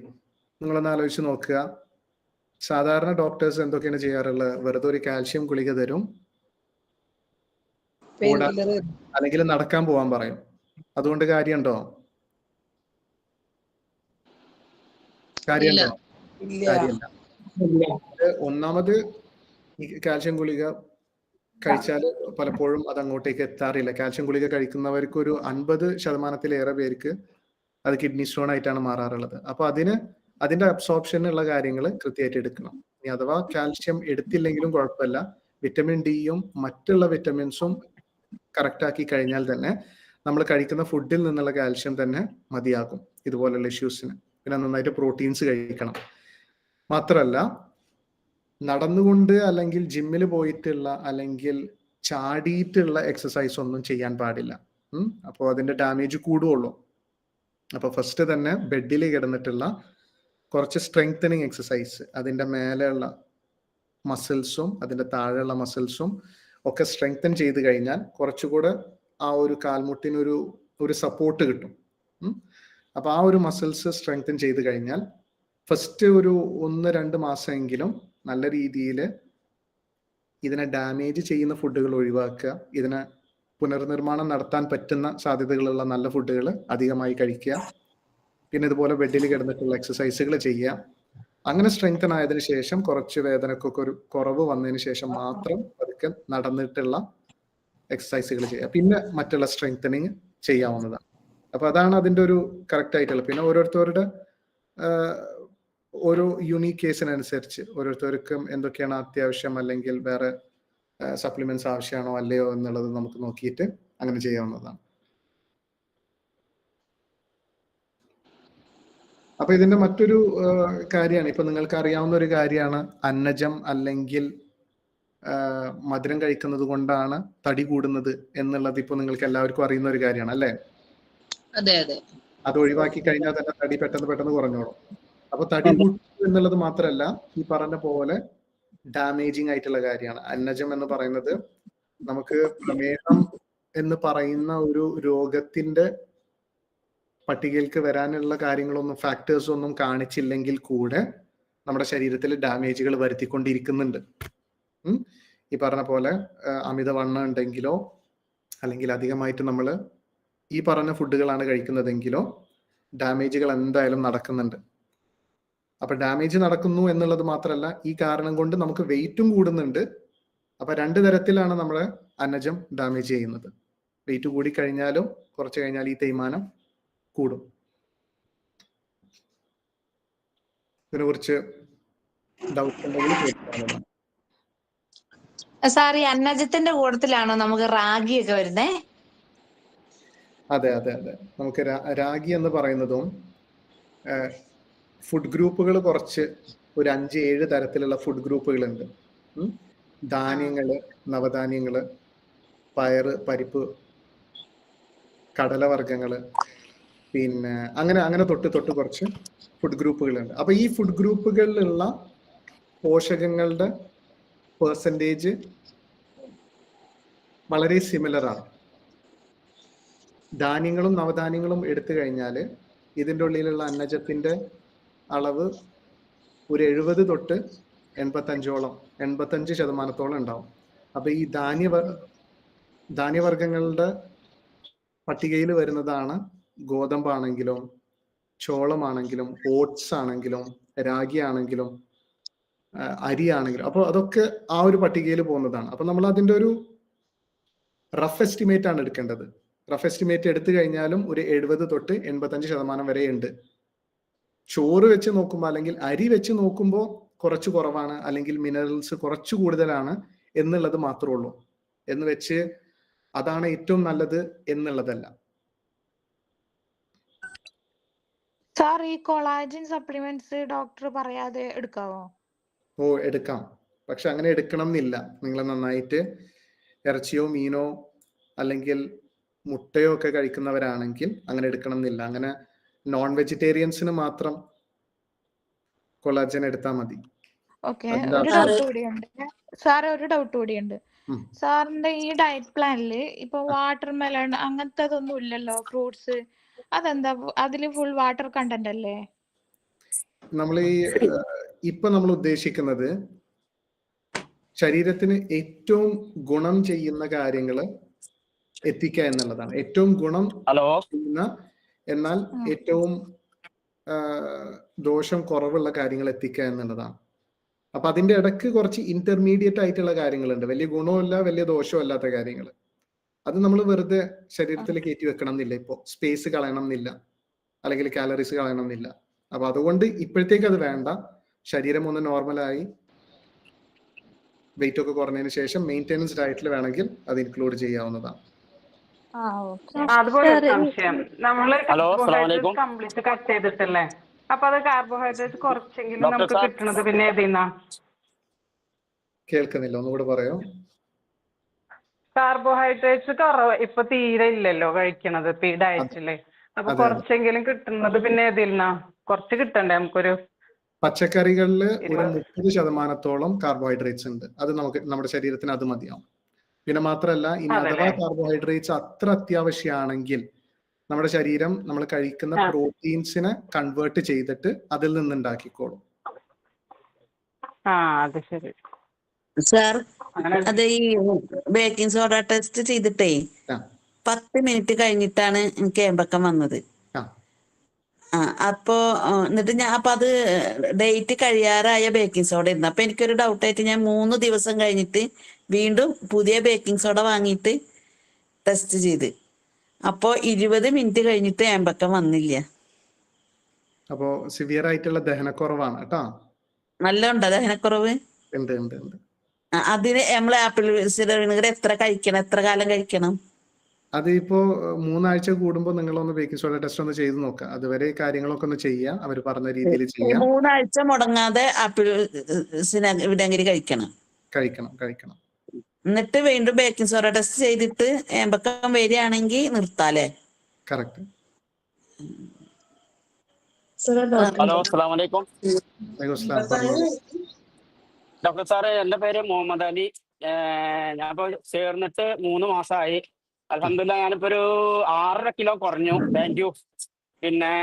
നിങ്ങളൊന്ന് ആലോചിച്ച് നോക്കുക. സാധാരണ ഡോക്ടേഴ്സ് എന്തൊക്കെയാണ് ചെയ്യാറുള്ളത്? വെറുതെ ഒരു കാൽഷ്യം ഗുളിക തരും, അല്ലെങ്കിൽ നടക്കാൻ പോവാൻ പറയും. അതുകൊണ്ട് കാര്യമുണ്ടോ? കാര്യമില്ല. ഒന്നാമത് ഈ കാൽഷ്യം ഗുളിക കഴിച്ചാൽ പലപ്പോഴും അത് അങ്ങോട്ടേക്ക് എത്താറില്ല. കാൽഷ്യം ഗുളിക കഴിക്കുന്നവർക്ക് ഒരു 50% പേർക്ക് അത് കിഡ്നി സ്റ്റോൺ ആയിട്ടാണ് മാറാറുള്ളത്. അപ്പൊ അതിന്റെ അബ്സോർപ്ഷനുള്ള കാര്യങ്ങൾ കൃത്യമായിട്ട് എടുക്കണം. ഇനി അഥവാ കാൽഷ്യം എടുത്തില്ലെങ്കിലും കുഴപ്പമില്ല, വിറ്റമിൻ ഡിയും മറ്റുള്ള വിറ്റമിൻസും കറക്റ്റ് ആക്കി കഴിഞ്ഞാൽ തന്നെ നമ്മൾ കഴിക്കുന്ന ഫുഡിൽ നിന്നുള്ള കാൽഷ്യം തന്നെ മതിയാകും ഇതുപോലുള്ള ഇഷ്യൂസിന്. പിന്നെ നന്നായിട്ട് പ്രോട്ടീൻസ് കഴിക്കണം. മാത്രമല്ല, നടന്നുകൊണ്ട് അല്ലെങ്കിൽ ജിമ്മിൽ പോയിട്ടുള്ള അല്ലെങ്കിൽ ചാടിയിട്ടുള്ള എക്സസൈസ് ഒന്നും ചെയ്യാൻ പാടില്ല. അപ്പോൾ അതിന്റെ ഡാമേജ് കൂടുള്ളൂ. അപ്പൊ ഫസ്റ്റ് തന്നെ ബെഡിൽ കിടന്നിട്ടുള്ള കുറച്ച് സ്ട്രെങ്തനിങ് എക്സസൈസ്, അതിന്റെ മേലെയുള്ള മസിൽസും അതിന്റെ താഴെയുള്ള മസിൽസും ഒക്കെ സ്ട്രെങ്തൻ ചെയ്ത് കഴിഞ്ഞാൽ കുറച്ചുകൂടെ ആ ഒരു കാൽമുട്ടിനൊരു സപ്പോർട്ട് കിട്ടും. അപ്പൊ ആ ഒരു മസിൽസ് സ്ട്രെങ്തൻ ചെയ്ത് കഴിഞ്ഞാൽ ഫസ്റ്റ് ഒരു 1-2 മാസമെങ്കിലും നല്ല രീതിയിൽ ഇതിനെ ഡാമേജ് ചെയ്യുന്ന ഫുഡുകൾ ഒഴിവാക്കുക. ഇതിനെ പുനർനിർമ്മാണം നടത്താൻ പറ്റുന്ന സാധ്യതകളുള്ള നല്ല ഫുഡുകൾ അധികമായി കഴിക്കുക. പിന്നെ ഇതുപോലെ ബെഡിൽ കിടന്നിട്ടുള്ള എക്സസൈസുകൾ ചെയ്യാം. അങ്ങനെ സ്ട്രെങ്തൻ ആയതിനു ശേഷം കുറച്ച് വേദനക്കൊക്കെ ഒരു കുറവ് വന്നതിന് ശേഷം മാത്രം പതുക്കെ നടന്നിട്ടുള്ള എക്സസൈസുകൾ ചെയ്യുക. പിന്നെ മറ്റുള്ള സ്ട്രെങ്തനിങ് ചെയ്യാവുന്നതാണ്. അപ്പൊ അതാണ് അതിന്റെ ഒരു കറക്റ്റ് ആയിട്ടുള്ള. പിന്നെ ഓരോരുത്തരുടെ ഓരോ യൂണീക് കേസിനനുസരിച്ച് ഓരോരുത്തർക്കും എന്തൊക്കെയാണ് അത്യാവശ്യം, അല്ലെങ്കിൽ വേറെ സപ്ലിമെന്റ്സ് ആവശ്യമാണോ അല്ലയോ എന്നുള്ളത് നമുക്ക് നോക്കിയിട്ട് അങ്ങനെ ചെയ്യാവുന്നതാണ്. അപ്പൊ ഇതിന്റെ മറ്റൊരു കാര്യമാണ്, ഇപ്പൊ നിങ്ങൾക്ക് അറിയാവുന്ന ഒരു കാര്യമാണ് അന്നജം അല്ലെങ്കിൽ മധുരം കഴിക്കുന്നത് കൊണ്ടാണ് തടി കൂടുന്നത് എന്നുള്ളത് ഇപ്പൊ നിങ്ങൾക്ക് എല്ലാവർക്കും അറിയുന്ന ഒരു കാര്യമാണ് അല്ലേ? അതെ അതെ. അത് ഒഴിവാക്കി കഴിഞ്ഞാൽ തന്നെ തടി പെട്ടെന്ന് കുറഞ്ഞോളും. അപ്പൊ തടി കൂട്ടുക എന്നുള്ളത് മാത്രമല്ല, ഈ പറഞ്ഞ പോലെ ഡാമേജിങ് ആയിട്ടുള്ള കാര്യമാണ്. അന്നജം എന്ന് പറയുന്നത് നമുക്ക് പ്രമേഹം എന്ന് പറയുന്ന ഒരു രോഗത്തിന്റെ പട്ടികയിലേക്ക് വരാനുള്ള കാര്യങ്ങളൊന്നും, ഫാക്ടേഴ്സ് ഒന്നും കാണിച്ചില്ലെങ്കിൽ കൂടെ നമ്മുടെ ശരീരത്തിൽ ഡാമേജുകൾ വരുത്തിക്കൊണ്ടിരിക്കുന്നുണ്ട്. ഈ പറഞ്ഞ പോലെ അമിതവണ്ണം ഉണ്ടെങ്കിലോ അല്ലെങ്കിൽ അധികമായിട്ട് നമ്മൾ ഈ പറഞ്ഞ ഫുഡുകളാണ് കഴിക്കുന്നതെങ്കിലോ ഡാമേജുകൾ എന്തായാലും നടക്കുന്നുണ്ട്. അപ്പൊ ഡാമേജ് നടക്കുന്നു എന്നുള്ളത് മാത്രമല്ല, ഈ കാരണം കൊണ്ട് നമുക്ക് വെയിറ്റും കൂടുന്നുണ്ട്. അപ്പൊ 2 തരത്തിലാണ് നമ്മളെ അന്നജം ഡാമേജ് ചെയ്യുന്നത്. വെയിറ്റ് കൂടി കഴിഞ്ഞാലും കുറച്ച് കഴിഞ്ഞാൽ ഈ തേയ്മാനം കൂടും. ഇതിനെ കുറിച്ച് ഡൗട്ട് ഉണ്ടെങ്കിൽ സാർ, ഈ അന്നജത്തിന്റെ കൂട്ടത്തിലാണോ നമുക്ക് റാഗിയൊക്കെ വരുന്നേ? അതെ അതെ അതെ. നമുക്ക് രാഗി എന്ന് പറയുന്നതും ഫുഡ് ഗ്രൂപ്പുകൾ കുറച്ച് ഒരു 5-7 തരത്തിലുള്ള ഫുഡ് ഗ്രൂപ്പുകളുണ്ട്. ധാന്യങ്ങള്, നവധാന്യങ്ങള്, പയറ്, പരിപ്പ്, കടലവർഗ്ഗങ്ങള്, പിന്നെ അങ്ങനെ തൊട്ട് കുറച്ച് ഫുഡ് ഗ്രൂപ്പുകളുണ്ട്. അപ്പൊ ഈ ഫുഡ് ഗ്രൂപ്പുകളിലുള്ള പോഷകങ്ങളുടെ പെർസെൻറ്റേജ് വളരെ സിമിലർ ആണ്. ധാന്യങ്ങളും നവധാന്യങ്ങളും എടുത്തു കഴിഞ്ഞാൽ ഇതിൻ്റെ ഉള്ളിലുള്ള അന്നജത്തിന്റെ അളവ് ഒരു 70 തൊട്ട് 85% ഉണ്ടാവും. അപ്പൊ ഈ ധാന്യവർഗ്ഗങ്ങളുടെ പട്ടികയിൽ വരുന്നതാണ് ഗോതമ്പാണെങ്കിലും ചോളമാണെങ്കിലും ഓട്സ് ആണെങ്കിലും രാഗി ആണെങ്കിലും അരി ആണെങ്കിലും. അപ്പോൾ അതൊക്കെ ആ ഒരു പട്ടികയിൽ പോകുന്നതാണ്. അപ്പൊ നമ്മൾ അതിൻ്റെ ഒരു റഫ് എസ്റ്റിമേറ്റ് ആണ് എടുക്കേണ്ടത്. റഫ് എസ്റ്റിമേറ്റ് എടുത്തു കഴിഞ്ഞാലും ഒരു 70 തൊട്ട് 85% വരെ ഉണ്ട്. ചോറ് വെച്ച് നോക്കുമ്പോൾ അല്ലെങ്കിൽ അരി വെച്ച് നോക്കുമ്പോൾ കുറച്ച് കുറവാണ്, അല്ലെങ്കിൽ മിനറൽസ് കുറച്ച് കൂടുതലാണ് എന്നുള്ളത് മാത്രമേ ഉള്ളൂ. എന്ന് വെച്ച് അതാണ് ഏറ്റവും നല്ലത് എന്നുള്ളതല്ല. സാർ, ഈ കൊളാജൻ സപ്ലിമെന്റ്സ് ഡോക്ടർ പറയാതെ എടുക്കാവോ? ഓ, എടുക്കാം. പക്ഷെ അങ്ങനെ എടുക്കണം എന്നില്ല. നിങ്ങൾ നന്നായിട്ട് ഇറച്ചിയോ മീനോ അല്ലെങ്കിൽ മുട്ടയോ ഒക്കെ കഴിക്കുന്നവരാണെങ്കിൽ അങ്ങനെ എടുക്കണം എന്നില്ല. അങ്ങനെ നോൺ വെജിറ്റേറിയൻസിന് മാത്രം കൊളാജൻ എടുത്താൽ മതി. ഓക്കെ, ഒരു ഡൗട്ട് കൂടിയുണ്ട്. സാറിന്റെ ഈ ഡയറ്റ് പ്ലാനിൽ ഇപ്പൊ വാട്ടർ മെലൺ അങ്ങനത്തതൊന്നും ഇല്ലല്ലോ, ഫ്രൂട്ട്സ്. അതെന്താ? അതില് ഫുൾ വാട്ടർ കണ്ടന്റ് അല്ലേ? നമ്മൾ ഇപ്പൊ നമ്മൾ ഉദ്ദേശിക്കുന്നത് ശരീരത്തിന് ഏറ്റവും ഗുണം ചെയ്യുന്ന കാര്യങ്ങൾ എത്തിക്കുക എന്നുള്ളതാണ്. ഏറ്റവും ഗുണം ചെയ്യുന്ന എന്നാൽ ഏറ്റവും ദോഷം കുറവുള്ള കാര്യങ്ങൾ എത്തിക്കുക എന്നുള്ളതാണ്. അപ്പൊ അതിന്റെ ഇടയ്ക്ക് കുറച്ച് ഇന്റർമീഡിയറ്റ് ആയിട്ടുള്ള കാര്യങ്ങളുണ്ട്. വലിയ ഗുണമല്ല വലിയ ദോഷവും അല്ലാത്ത കാര്യങ്ങൾ. അത് നമ്മൾ വെറുതെ ശരീരത്തിൽ കയറ്റി വെക്കണം എന്നില്ല. ഇപ്പോൾ സ്പേസ് കളയണം എന്നില്ല, അല്ലെങ്കിൽ കാലറീസ് കളയണം എന്നില്ല. അപ്പൊ അതുകൊണ്ട് ഇപ്പോഴത്തേക്ക് അത് വേണ്ട. ശരീരം ഒന്ന് നോർമലായി വെയിറ്റ് ഒക്കെ കുറഞ്ഞതിന് ശേഷം മെയിൻ്റെനൻസ് ഡയറ്റിൽ വേണമെങ്കിൽ അത് ഇൻക്ലൂഡ് ചെയ്യാവുന്നതാണ്. അതുപോലെ ഒരു സംശയം, നമ്മള് കാർബോഹൈഡ്രേറ്റ് കംപ്ലീറ്റ് കട്ട് ചെയ്തിട്ടല്ലേ, അപ്പൊ അത് കാർബോഹൈഡ്രേറ്റ് കുറച്ചെങ്കിലും നമുക്ക് കിട്ടുന്നത് പിന്നെ ഏതിന്നാ? കേൾക്കുന്നില്ല, ഒന്നുകൂടെ പറയോ? കാർബോഹൈഡ്രേറ്റ്സ് കുറവ് ഇപ്പൊ തീരെ ഇല്ലല്ലോ കഴിക്കണത് ഡയറ്റില്. അപ്പൊ കുറച്ചെങ്കിലും കിട്ടുന്നത് പിന്നെ ഏതിന്നാ? കുറച്ച് കിട്ടണ്ടേ നമുക്കൊരു? പച്ചക്കറികളിൽ ഒരു 30% കാർബോഹൈഡ്രേറ്റ്സ് ഉണ്ട്. അത് നമ്മുടെ ശരീരത്തിന് അത് മതിയാവും. പിന്നെ മാത്രമല്ല, ഇനി അഥവാ കാർബോഹൈഡ്രേറ്റ്സ് അത്ര അത്യാവശ്യമാണെങ്കിൽ നമ്മുടെ ശരീരം നമ്മൾ കഴിക്കുന്ന പ്രോട്ടീൻസിനെ കൺവേർട്ട് ചെയ്തിട്ട് അതിൽ നിന്ന് ഉണ്ടാക്കിക്കോളും. അത് ശരി സാർ. അത് ഈ ബേക്കിംഗ് സോഡ ടെസ്റ്റ് ചെയ്തിട്ടേ 10 മിനിറ്റ് കഴിഞ്ഞിട്ടാണ് എനിക്ക് ഏമ്പക്കം വന്നത്. അപ്പോ എന്നിട്ട് ഞാൻ അപ്പൊ അത് ഡേറ്റ് കഴിയാറായ ബേക്കിംഗ് സോഡ ഇരുന്നു. അപ്പൊ എനിക്കൊരു ഡൗട്ടായിട്ട് ഞാൻ 3 ദിവസം കഴിഞ്ഞിട്ട് വീണ്ടും പുതിയ ബേക്കിംഗ് സോഡ വാങ്ങിയിട്ട് ടെസ്റ്റ് ചെയ്ത്. അപ്പോ 20 മിനിറ്റ് കഴിഞ്ഞിട്ട് ഏമ്പക്കം വന്നില്ല. അപ്പോ സിവിയർ ആയിട്ടുള്ള ദഹനക്കുറവാണ് കേട്ടോ. നല്ല ഉണ്ടോ ദഹനക്കുറവ്? ഉണ്ട് ഉണ്ട് ഉണ്ട്. അതിന് നമ്മൾ ആപ്പിൾ സിഡർ വിനെഗർ എത്ര കഴിക്കണം, എത്ര കാലം കഴിക്കണം? അത് ഇപ്പോ 3 ആഴ്ച കൂടുമ്പോൾ നിങ്ങളൊന്ന് ബേക്കിംഗ് സോഡ ടെസ്റ്റ് ഒന്ന് ചെയ്ത് നോക്കുക. അതുവരെ കാര്യങ്ങളൊക്കെ ഒന്ന് ചെയ്യാം, അവർ പറഞ്ഞ രീതിയിൽ ചെയ്യാം. 3 ആഴ്ച മുടങ്ങാതെ ആപ്പിൾ വിനെഗർ കഴിക്കണം. കഴിക്കണം. എന്നിട്ട് വീണ്ടും ബേക്കിംഗ് സോഡ ടെസ്റ്റ് ചെയ്തിട്ട് ഏമ്പക്കം വരികയാണെങ്കിൽ നിർത്താലേ? കറക്റ്റ്. ഹലോ, അസ്സലാമു അലൈക്കും. പറഞ്ഞോളൂ. ഡോക്ടർ സാറേ, എൻ്റെ പേര് മുഹമ്മദ് അലി. ഞാനിപ്പോ ചേർന്നിട്ട് 3 മാസമായി. അൽഹംദുലില്ലാഹ് ഞാനിപ്പോ ഒരു 6.5 കിലോ കുറഞ്ഞു. Thank you. പിന്നെ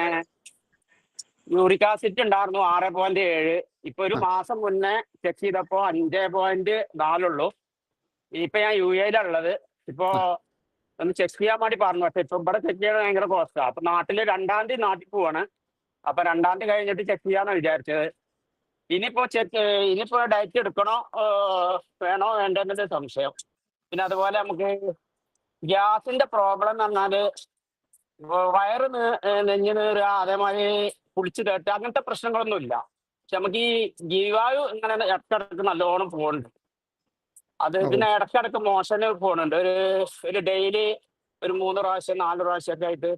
യൂറിക് ആസിഡ് ഉണ്ടായിരുന്നു 6.7. ഇപ്പൊ ഒരു മാസം മുന്നേ ചെക്ക് ചെയ്തപ്പോ 5.4 ഉള്ളൂ. ഇപ്പൊ ഞാൻ UAE-ലുള്ളത്. ഇപ്പോ ഒന്ന് ചെക്ക് ചെയ്യാൻ വേണ്ടി പറഞ്ഞു. പക്ഷെ ഇപ്പൊ ഇവിടെ ചെക്ക് ചെയ്യാൻ ഭയങ്കര കോസ്റ്റാ. അപ്പൊ നാട്ടില് 2-ാം തീയതി നാട്ടിൽ പോവാണ്. അപ്പൊ 2-ാം തീയതി കഴിഞ്ഞിട്ട് ചെക്ക് ചെയ്യാന്നാ വിചാരിച്ചത്. ഇനിയിപ്പോ ഡയറ്റ് എടുക്കണോ വേണോ വേണ്ടെന്നത് സംശയം. പിന്നെ അതുപോലെ നമുക്ക് ഗ്യാസിന്റെ പ്രോബ്ലം എന്ന് പറഞ്ഞാല് വയറ് നെഞ്ഞു നീറുക, അതേമാതിരി കുളിച്ച് കയറ്റുക, അങ്ങനത്തെ പ്രശ്നങ്ങളൊന്നും ഇല്ല. പക്ഷെ നമുക്ക് ഈ ജീവായു ഇങ്ങനെ ഇടക്കിടക്ക് നല്ലോണം പോകുന്നുണ്ട്. അത് പിന്നെ ഇടക്കിടക്ക് മോശന് പോകുന്നുണ്ട്. ഒരു ഡെയിലി ഒരു 3 പ്രാവശ്യം 4 പ്രാവശ്യം ഒക്കെ ആയിട്ട്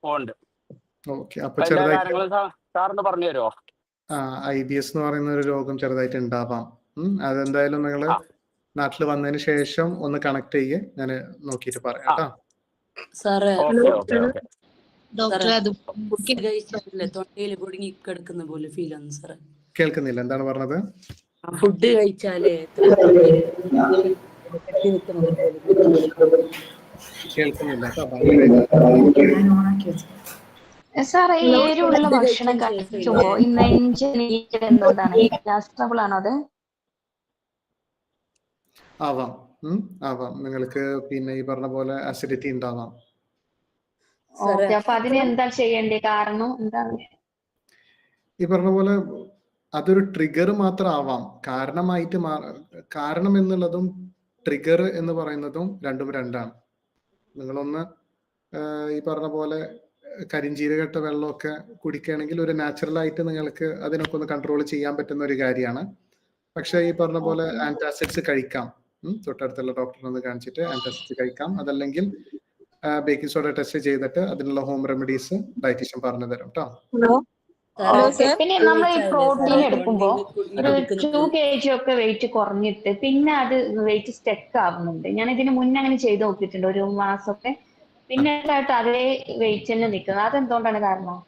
പോകുന്നുണ്ട്. എല്ലാ കാര്യങ്ങളും സാറിന് പറഞ്ഞു തരുമോ? IBS എന്ന് പറയുന്ന ഒരു രോഗം ചെറുതായിട്ട് ഉണ്ടാവാം. അതെന്തായാലും നിങ്ങൾ നാട്ടിൽ വന്നതിന് ശേഷം ഒന്ന് കണക്ട് ചെയ്യേ, ഞാൻ നോക്കിയിട്ട് പറയാം കേട്ടോ. സാറേ, തൊണ്ടയിൽ കുടുങ്ങി കിടക്കുന്ന പോലെ ഫീൽ ആണ് സാറേ. കേൾക്കുന്നില്ല, എന്താണ് പറഞ്ഞത്? ഫുഡ് കഴിച്ചാലേ കേൾക്കുന്നില്ല. സാറേ, ഈ എരിവുള്ള ഭക്ഷണം കഴിക്കുമ്പോ ഈ നെഞ്ചിന് എന്തുകൊണ്ടാണ്? ഗ്യാസ് ട്രബിൾ ആണോ അത്? ആവാം. നിങ്ങൾക്ക് പിന്നെ ഈ പറഞ്ഞ പോലെ അസിഡിറ്റി ഉണ്ടാവാം. അപ്പൊ അതിന് എന്താ ചെയ്യേണ്ടേ? കാരണം എന്താണ്? ഈ പറഞ്ഞ പോലെ അതൊരു ട്രിഗർ മാത്രം ആവാം. കാരണം എന്നുള്ളതും ട്രിഗർ എന്ന് പറയുന്നതും രണ്ടാണ്. നിങ്ങളൊന്ന് ഈ പറഞ്ഞ പോലെ കരിഞ്ജീരകട്ട വെള്ളമൊക്കെ കുടിക്കുകയാണെങ്കിൽ ഒരു നാച്ചുറലായിട്ട് നിങ്ങൾക്ക് അതിനൊക്കെ ഒന്ന് കൺട്രോൾ ചെയ്യാൻ പറ്റുന്ന ഒരു കാര്യമാണ്. പക്ഷെ ഈ പറഞ്ഞ പോലെ ആന്റാസിഡ്സ് കഴിക്കാം. തൊട്ടടുത്തുള്ള ഡോക്ടറിനെ ഒന്ന് കാണിച്ചിട്ട് ആന്റാസിഡ്സ് കഴിക്കാം. അതല്ലെങ്കിൽ ബേക്കിംഗ് സോഡ ടെസ്റ്റ് ചെയ്തിട്ട് അതിനുള്ള ഹോം റെമഡീസ് ഡയറ്റീഷ്യൻ പറഞ്ഞു തരും കേട്ടോ. പിന്നെ നമ്മൾ ഈ പ്രോട്ടീൻ എടുക്കുമ്പോ ഒരു 2 kg ഒക്കെ വെയിറ്റ് കുറഞ്ഞിട്ട് പിന്നെ അത് വെയിറ്റ് സ്റ്റെക്ക് ആവുന്നുണ്ട്. ഞാൻ ഇതിന് മുന്നേ അങ്ങനെ ചെയ്ത് നോക്കിയിട്ടുണ്ട്, ഒരു മാസമൊക്കെ. പിന്നെ അതേ വെയിറ്റ് തന്നെ നിൽക്കുന്നത്. അതെന്തുകൊണ്ടാണ് കാരണം?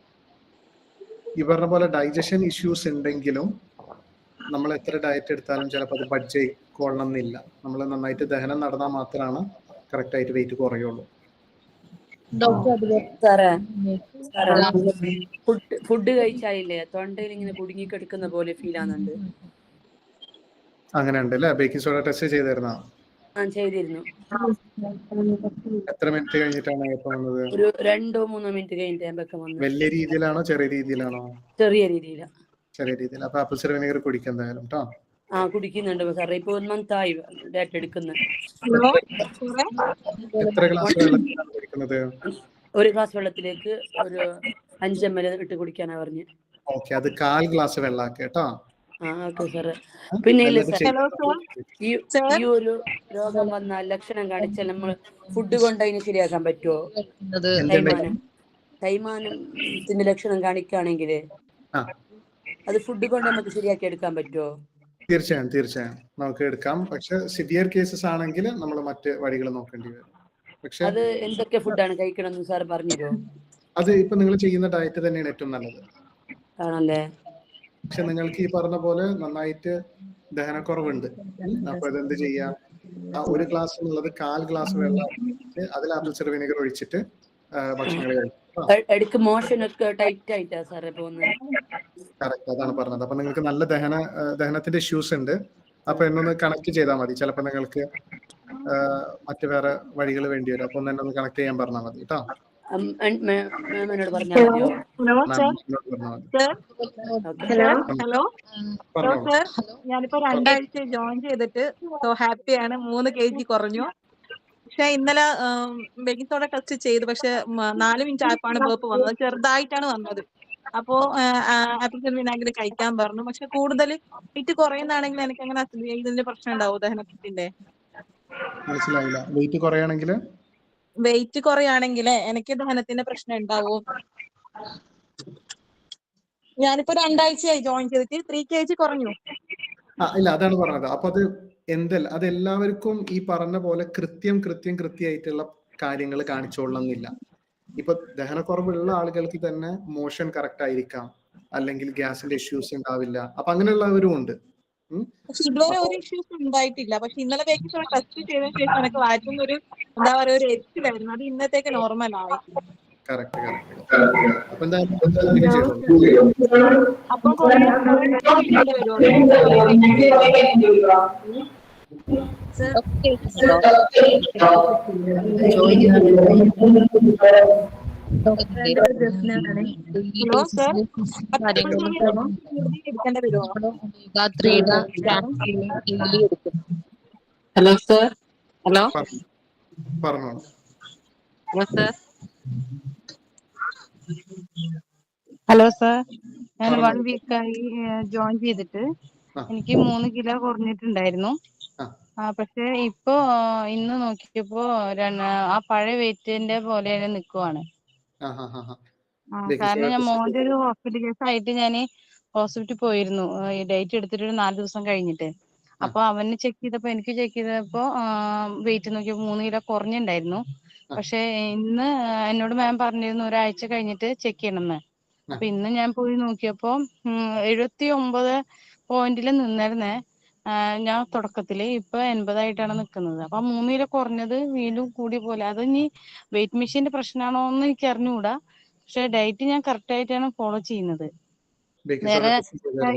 ഈ പറഞ്ഞ പോലെ ഡൈജഷൻ ഇഷ്യൂസ് ഉണ്ടെങ്കിലും നമ്മൾ എത്ര ഡയറ്റ് എടുത്താലും ചിലപ്പോൾ അത് ബഡ്ജ് കൊള്ളണമെന്നില്ല. നമ്മൾ നന്നായിട്ട് ദഹനം നടന്നാൽ മാത്രമാണ് കറക്റ്റ് ആയിട്ട് വെയിറ്റ് കുറയുള്ളൂ. ഫുഡ് കഴിച്ചാലില്ലേ തൊണ്ടയിൽ ഇങ്ങനെ കുടുങ്ങി കിടക്കുന്ന പോലെ ഫീൽ ആവുന്നുണ്ട്. അങ്ങനെ ഉണ്ട് അല്ലേ? ബേക്കിംഗ് സോഡ ടെസ്റ്റ് ചെയ്തിരുന്നോ? ചെയ്തിരുന്നു. എത്ര മിനിറ്റ് കഴിഞ്ഞിട്ടാണ് വന്നത്? ഒരു 2-3 മിനിറ്റ് കഴിഞ്ഞിട്ട് വന്നു. വലിയ രീതിയിലാണോ ചെറിയ രീതിയിലാണോ? ചെറിയ രീതിയിലാണ്. ചെറിയ രീതിയിൽ. അപ്പൊ ആപ്പിൾ സിഡർ വിനെഗർ കുടിക്കുക എന്തായാലും കേട്ടോ. കുടിക്കുന്നുണ്ട് സാറേ. ഇപ്പൊ 1 month ആയി ഡയറ്റ് എടുക്കുന്നത്. എത്ര ഗ്ലാസ് വെള്ളത്തിലാണ് കുടിക്കുന്നത്? 1 ഗ്ലാസ് വെള്ളത്തിലേക്ക് ഒരു 5 ml ഇട്ട് കുടിക്കാനാ പറഞ്ഞു. ഓക്കെ, അത് 1/4 ഗ്ലാസ് വെള്ളാക്കി കേട്ടോ. ഓക്കെ സാറേ. പിന്നെ ഇല്ല ഈ ഒരു രോഗം വന്നാൽ ലക്ഷണം കാണിച്ചാൽ നമ്മൾ ഫുഡ് കൊണ്ട് അതിന് ശരിയാക്കാൻ പറ്റുമോ? തൈമാനത്തിന്റെ ലക്ഷണം കാണിക്കുകയാണെങ്കിൽ അത് ഫുഡ് കൊണ്ട് നമുക്ക് ശരിയാക്കി എടുക്കാൻ പറ്റുമോ? തീർച്ചയായും നമുക്ക് എടുക്കാം. പക്ഷെ സിവിയർ കേസസ് ആണെങ്കിൽ നമ്മൾ മറ്റ് വഴികൾ നോക്കേണ്ടി വരും. പക്ഷെ അത് എന്തൊക്കെ ഫുഡാണ് കഴിക്കണമെന്ന് സാർ പറഞ്ഞുതരുമോ? അത് ഇപ്പൊ നിങ്ങൾ ചെയ്യുന്ന ഡയറ്റ് തന്നെയാണ് ഏറ്റവും നല്ലത്. ആണല്ലേ? പക്ഷെ നിങ്ങൾക്ക് ഈ പറഞ്ഞ പോലെ നന്നായിട്ട് ദഹനക്കുറവുണ്ട്. അപ്പൊ അതെന്ത് ചെയ്യാം? 1 ഗ്ലാസ് എന്നുള്ളത് 1/4 ഗ്ലാസ് വെള്ളം അതിൽ ആപ്പിൾ സിഡർ വിനെഗർ ഒഴിച്ചിട്ട് ഭക്ഷണങ്ങൾ കഴിക്കും. മോഷനൊക്കെ ടൈറ്റ് ആയിട്ടാ സാറേ പോകുന്നത്. കറക്റ്റ്, അതാണ് പറഞ്ഞത്. അപ്പൊ നിങ്ങൾക്ക് നല്ല ദഹനത്തിന്റെ ഇഷ്യൂസ് ഉണ്ട്. അപ്പൊ എന്നൊന്ന് കണക്ട് ചെയ്താൽ മതി. ചിലപ്പോൾ നിങ്ങൾക്ക് മറ്റു വേറെ വഴികൾ വേണ്ടി വരും. അപ്പൊ എന്നെ ഒന്ന് കണക്ട് ചെയ്യാൻ പറഞ്ഞാൽ മതി കേട്ടോ. മാമിനോട് പറഞ്ഞാൽ മതിയോ? Hello sir. Okay. Hello sir, ഞാനിപ്പോ 2 ആഴ്ച ജോയിൻ ചെയ്തിട്ട് സോ ഹാപ്പിയാണ്. 3 kg കുറഞ്ഞു. പക്ഷെ ഇന്നലെ ബേക്കിംഗ് സോഡ ടെസ്റ്റ് ചെയ്തു, പക്ഷെ 4 മിനിറ്റ് ആയപ്പോഴാണ് ബേപ്പ് വന്നത്. ചെറുതായിട്ടാണ് വന്നത്. അപ്പോ ആപ്രിക്കൻ വിനാഗിരി കഴിക്കാൻ പറഞ്ഞു. പക്ഷെ കൂടുതൽ വെയിറ്റ് കുറയുന്നതാണെങ്കിൽ എനിക്ക് അങ്ങനെ ഇതിന്റെ പ്രശ്നം ഉണ്ടാവും, ദഹനത്തിന്റെ? മനസ്സിലായില്ല. വെയിറ്റ് കുറയാണെങ്കിൽ വെയിറ്റ് കുറയാണെങ്കിൽ എനിക്ക് ദഹനത്തിന്റെ പ്രശ്നം ഉണ്ടാവും. ഞാനിപ്പോ 2 ആഴ്ചയായി ജോയിൻ ചെയ്തിട്ട് 3 kg കുറഞ്ഞു. ഇല്ല, അതാണ് പറഞ്ഞത്. അപ്പൊ അത് എല്ലാവർക്കും ഈ പറഞ്ഞ പോലെ കൃത്യമായിട്ടുള്ള കാര്യങ്ങൾ കാണിച്ചോളണമെന്നില്ല. ഇപ്പൊ ദഹനക്കുറവുള്ള ആളുകൾക്ക് തന്നെ മോഷൻ കറക്റ്റ് ആയിരിക്കാം, അല്ലെങ്കിൽ ഗ്യാസിന്റെ ഇഷ്യൂസ് ഉണ്ടാവില്ല. അപ്പൊ അങ്ങനെയുള്ളവരും ഉണ്ട്. പക്ഷെ ഇതുവരെ ഒരു ഇഷ്യൂസ് ഉണ്ടായിട്ടില്ല. പക്ഷെ ഇന്നലെ ബേക്കിംഗ് സോഡ ടെസ്റ്റ് ചെയ്തതിനു ശേഷം എനിക്ക് വയറ്റിൽ ഒരു എന്താ പറയുക, ഒരു എച്ചിലായിരുന്നു. അത് ഇന്നത്തേക്ക് നോർമൽ ആയി. കറക്റ്റ്. അപ്പൊ എന്തായാലും continue ചെയ്തോളൂ. അപ്പൊ കുറെ വരുമോ? ഹലോ സർ, എടുക്കേണ്ടി വരുമോ? Hello sir. ഹലോ പറഞ്ഞോളൂ. Hello sir. ഹലോ സർ, ഞാൻ 1 വീക്കായി ജോയിൻ ചെയ്തിട്ട് എനിക്ക് 3 കിലോ കുറഞ്ഞിട്ടുണ്ടായിരുന്നു. പക്ഷെ ഇപ്പോ ഇന്ന് നോക്കിയപ്പോ ആ പഴയ വെയിറ്റിന്റെ പോലെ തന്നെ നിൽക്കുവാണ്. കാരണം ഞാൻ മോന്റെ ഒരു ഹോസ്പിറ്റൽ കേസ് ആയിട്ട് ഞാൻ ഹോസ്പിറ്റലിൽ പോയിരുന്നു, ഡേറ്റ് എടുത്തിട്ട് ഒരു 4 ദിവസം കഴിഞ്ഞിട്ട്. അപ്പൊ അവന് ചെക്ക് ചെയ്തപ്പോ, എനിക്ക് ചെക്ക് ചെയ്തപ്പോ വെയിറ്റ് നോക്കിയപ്പോ 3 കിലോ കുറഞ്ഞിട്ടുണ്ടായിരുന്നു. പക്ഷെ ഇന്ന് എന്നോട് മാം പറഞ്ഞിരുന്നു ഒരാഴ്ച കഴിഞ്ഞിട്ട് ചെക്ക് ചെയ്യണമെന്ന്. അപ്പൊ ഇന്ന് ഞാൻ പോയി നോക്കിയപ്പോ 79 പോയിന്റിൽ നിന്നിരുന്നേ ഞാൻ തുടക്കത്തില്. ഇപ്പൊ 80 ആയിട്ടാണ് നിക്കുന്നത്. അപ്പൊ 3 കിലോ കുറഞ്ഞത് വീണ്ടും കൂടിയ പോലെ. അത് ഇനി വെയിറ്റ് മെഷീന്റെ പ്രശ്നമാണോ എന്ന് എനിക്ക് അറിഞ്ഞുകൂടാ. പക്ഷെ ഡയറ്റ് ഞാൻ കറക്റ്റ് ആയിട്ടാണ് ഫോളോ ചെയ്യുന്നത്. വേറെ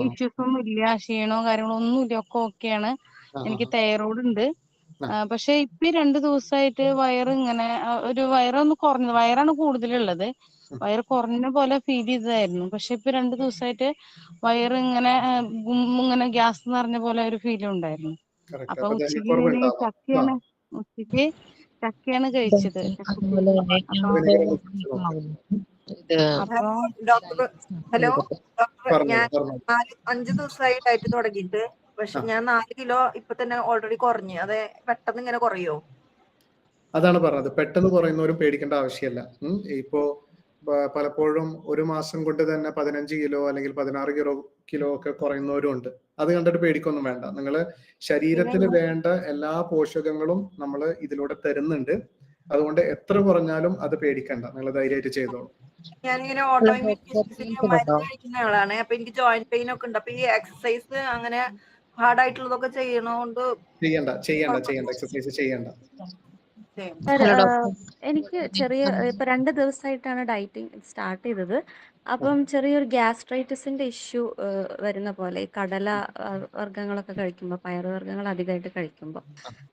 ഇഷ്യൂസ് ഒന്നും ഇല്ല, ക്ഷീണോ കാര്യങ്ങളോ ഒന്നും ഇല്ല, ഒക്കെ ഓക്കെയാണ്. എനിക്ക് തൈറോയ്ഡ് ഉണ്ട്. പക്ഷെ ഇപ്പൊ 2 ദിവസമായിട്ട് വയറ് ഇങ്ങനെ ഒരു വയറൊന്ന് കുറഞ്ഞു, വയറാണ് കൂടുതലുള്ളത്. വയറ് കുറഞ്ഞ പോലെ ഫീൽ ചെയ്തതായിരുന്നു. പക്ഷെ ഇപ്പൊ 2 ദിവസമായിട്ട് വയറ് ഇങ്ങനെ ഗ്യാസ് നിറഞ്ഞ പോലെ ഒരു ഫീലും ഉണ്ടായിരുന്നു. അപ്പൊ ഉച്ചക്ക് ചക്കയാണ് കഴിച്ചത്. ഡോക്ടർ ഹലോ ഡോക്ടർ, ഞാൻ 5 ദിവസമായി ഡയറ്റ് തുടങ്ങിയിട്ട്. പക്ഷെ ഞാൻ 4 കിലോ ഇപ്പൊ തന്നെ ഓൾറെഡി കുറഞ്ഞു. അത് പെട്ടെന്ന് ഇങ്ങനെ കുറയോ? അതാണ് പറഞ്ഞത്, പെട്ടെന്ന് കുറയുന്നവരും പേടിക്കേണ്ട ആവശ്യമില്ല. ഇപ്പോ പലപ്പോഴും ഒരു മാസം കൊണ്ട് തന്നെ 15 കിലോ അല്ലെങ്കിൽ 16 കിലോ ഒക്കെ കുറയുന്നവരും ഉണ്ട്. അത് കണ്ടിട്ട് പേടിക്കൊന്നും വേണ്ട. നിങ്ങള് ശരീരത്തിന് വേണ്ട എല്ലാ പോഷകങ്ങളും നമ്മൾ ഇതിലൂടെ തരുന്നുണ്ട്. അതുകൊണ്ട് എത്ര കുറഞ്ഞാലും അത് പേടിക്കണ്ട, നിങ്ങൾ ധൈര്യമായിട്ട് ചെയ്തോളൂ. ഞാനിങ്ങനെ ഓട്ടോഇമ്യൂൺ മരുന്ന് കഴിക്കുന്ന ആളാണ്. അപ്പൊ എനിക്ക് ജോയിന്റ് പെയിൻ ഒക്കെ ഉണ്ട്. അപ്പൊ ഈ എക്സസൈസ് അങ്ങനെ ഹാർഡ് ആയിട്ടുള്ളതൊക്കെ ചെയ്യണോണ്ട് ചെയ്യണ്ട എക്സസൈസ് ചെയ്യണ്ട. എനിക്ക് ഇപ്പൊ 2 ദിവസമായിട്ടാണ് ഡയറ്റിംഗ് സ്റ്റാർട്ട് ചെയ്തത്. അപ്പം ചെറിയൊരു ഗ്യാസ്ട്രൈറ്റിസിന്റെ ഇഷ്യൂ വരുന്ന പോലെ, ഈ കടല വർഗ്ഗങ്ങളൊക്കെ കഴിക്കുമ്പോൾ, പയറുവർഗ്ഗങ്ങൾ അധികമായിട്ട് കഴിക്കുമ്പോൾ.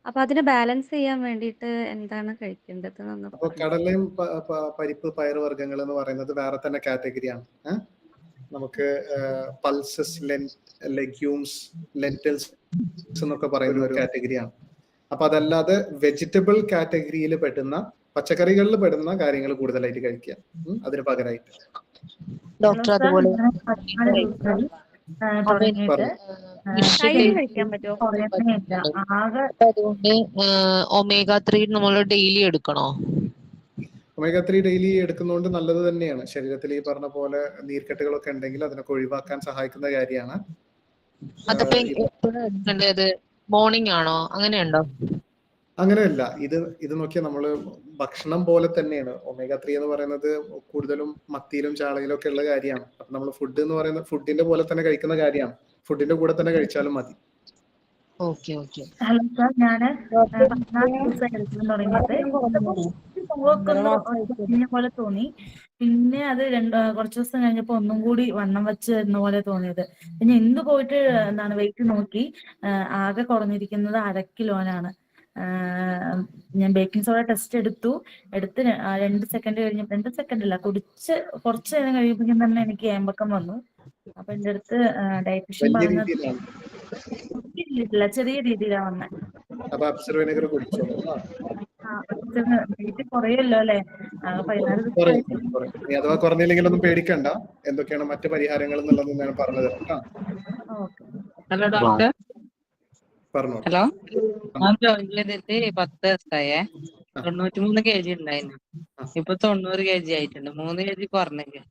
അപ്പൊ അതിന് ബാലൻസ് ചെയ്യാൻ വേണ്ടിയിട്ട് എന്താണ് കഴിക്കേണ്ടത്? അപ്പൊ കടലയും പരിപ്പ് പയറുവർഗ്ഗങ്ങൾ എന്ന് പറയുന്നത് വേറെ തന്നെ കാറ്റഗറിയാണ്. നമുക്ക് പൾസസ്, ലെഗ്യൂംസ്, ലെന്റിൽസ് എന്നൊക്കെ പറയുന്ന ഒരു കാറ്റഗറിയാണ്. അപ്പൊ അതല്ലാതെ വെജിറ്റബിൾ കാറ്റഗറിയിൽ പെടുന്ന, പച്ചക്കറികളിൽ പെടുന്ന കാര്യങ്ങൾ കൂടുതലായിട്ട് കഴിക്കുക അതിന് പകരമായിട്ട്. ഡോക്ടർ അതുപോലെ അതുകൊണ്ട് ഒമേഗ 3 നമ്മൾ ഡെയിലി എടുക്കണോ? ഒമേഗ 3 ഡെയിലി എടുക്കുന്നതുകൊണ്ട് നല്ലത് തന്നെയാണ്. ശരീരത്തിൽ ഈ പറഞ്ഞ പോലെ നീർക്കെട്ടുകളൊക്കെ ഉണ്ടെങ്കിൽ അതിനൊക്കെ ഒഴിവാക്കാൻ സഹായിക്കുന്ന കാര്യമാണ്. അതപ്പോ എപ്പോഴാണ് എടുക്കേണ്ടത്? മോർണിംഗ് ആണോ? അങ്ങനെയുണ്ടോ? അങ്ങനെയല്ല. ഇത് നോക്കിയാൽ നമ്മള് ഭക്ഷണം പോലെ തന്നെയാണ്. ഒമേഗ 3 എന്ന് പറയുന്നത് കൂടുതലും മത്തിയിലും ചാളയിലും ഒക്കെ ഉള്ള കാര്യമാണ്. അപ്പൊ നമ്മൾ ഫുഡ് എന്ന് പറയുന്നത് ഫുഡിന്റെ പോലെ തന്നെ കഴിക്കുന്ന കാര്യമാണ്. ഫുഡിന്റെ കൂടെ തന്നെ കഴിച്ചാലും മതി. ഹലോ സാർ, ഞാന് 14 ദിവസം എടുക്കാൻ തുടങ്ങിയിട്ട് പോലെ തോന്നി. പിന്നെ അത് കുറച്ചു ദിവസം കഴിഞ്ഞപ്പോ ഒന്നും കൂടി വണ്ണം വെച്ച് വരുന്ന പോലെ തോന്നിയത്. പിന്നെ ഇന്ന് പോയിട്ട് വെയിറ്റ് നോക്കി, ആകെ കുറഞ്ഞിരിക്കുന്നത് 1/2 കിലോനാണ്. ഞാൻ ബേക്കിംഗ് സോഡ ടെസ്റ്റ് എടുത്ത് 2 സെക്കൻഡ് കഴിഞ്ഞ് 2 സെക്കൻഡ് അല്ല കുറച്ച് നേരം കഴിയുമ്പോഴേക്കും തന്നെ എനിക്ക് ഏമ്പക്കം വന്നു. അപ്പൊ എന്റെ അടുത്ത് ഡയറ്റീഷ്യൻ വലിയ പറഞ്ഞത് രീതിയിലാണ്. ചെറിയ രീതിയിലാണ് വന്നത്. അപ്പൊ അബ്സർവ് വിനെഗർ കുടിച്ചോളൂ. വെയിറ്റ് കുറയല്ലോ അല്ലെ? 14 ദിവസമായിട്ട്. നീ അഥവാ കുറഞ്ഞില്ലെങ്കിലൊന്നും പേടിക്കണ്ട. എന്തൊക്കെയാണ് മറ്റു പരിഹാരങ്ങൾ എന്നുള്ളത് ഞാൻ പറഞ്ഞു തരാം കേട്ടോ. Hello doctor. പറഞ്ഞോ. ഹലോ, ഞാൻ ജോയിൻ ചെയ്തിട്ട് 10 ദിവസമായേ. 93 kg ഉണ്ടായിരുന്നു. ഇപ്പൊ 90 kg ആയിട്ടുണ്ട്. 3 kg കുറഞ്ഞു.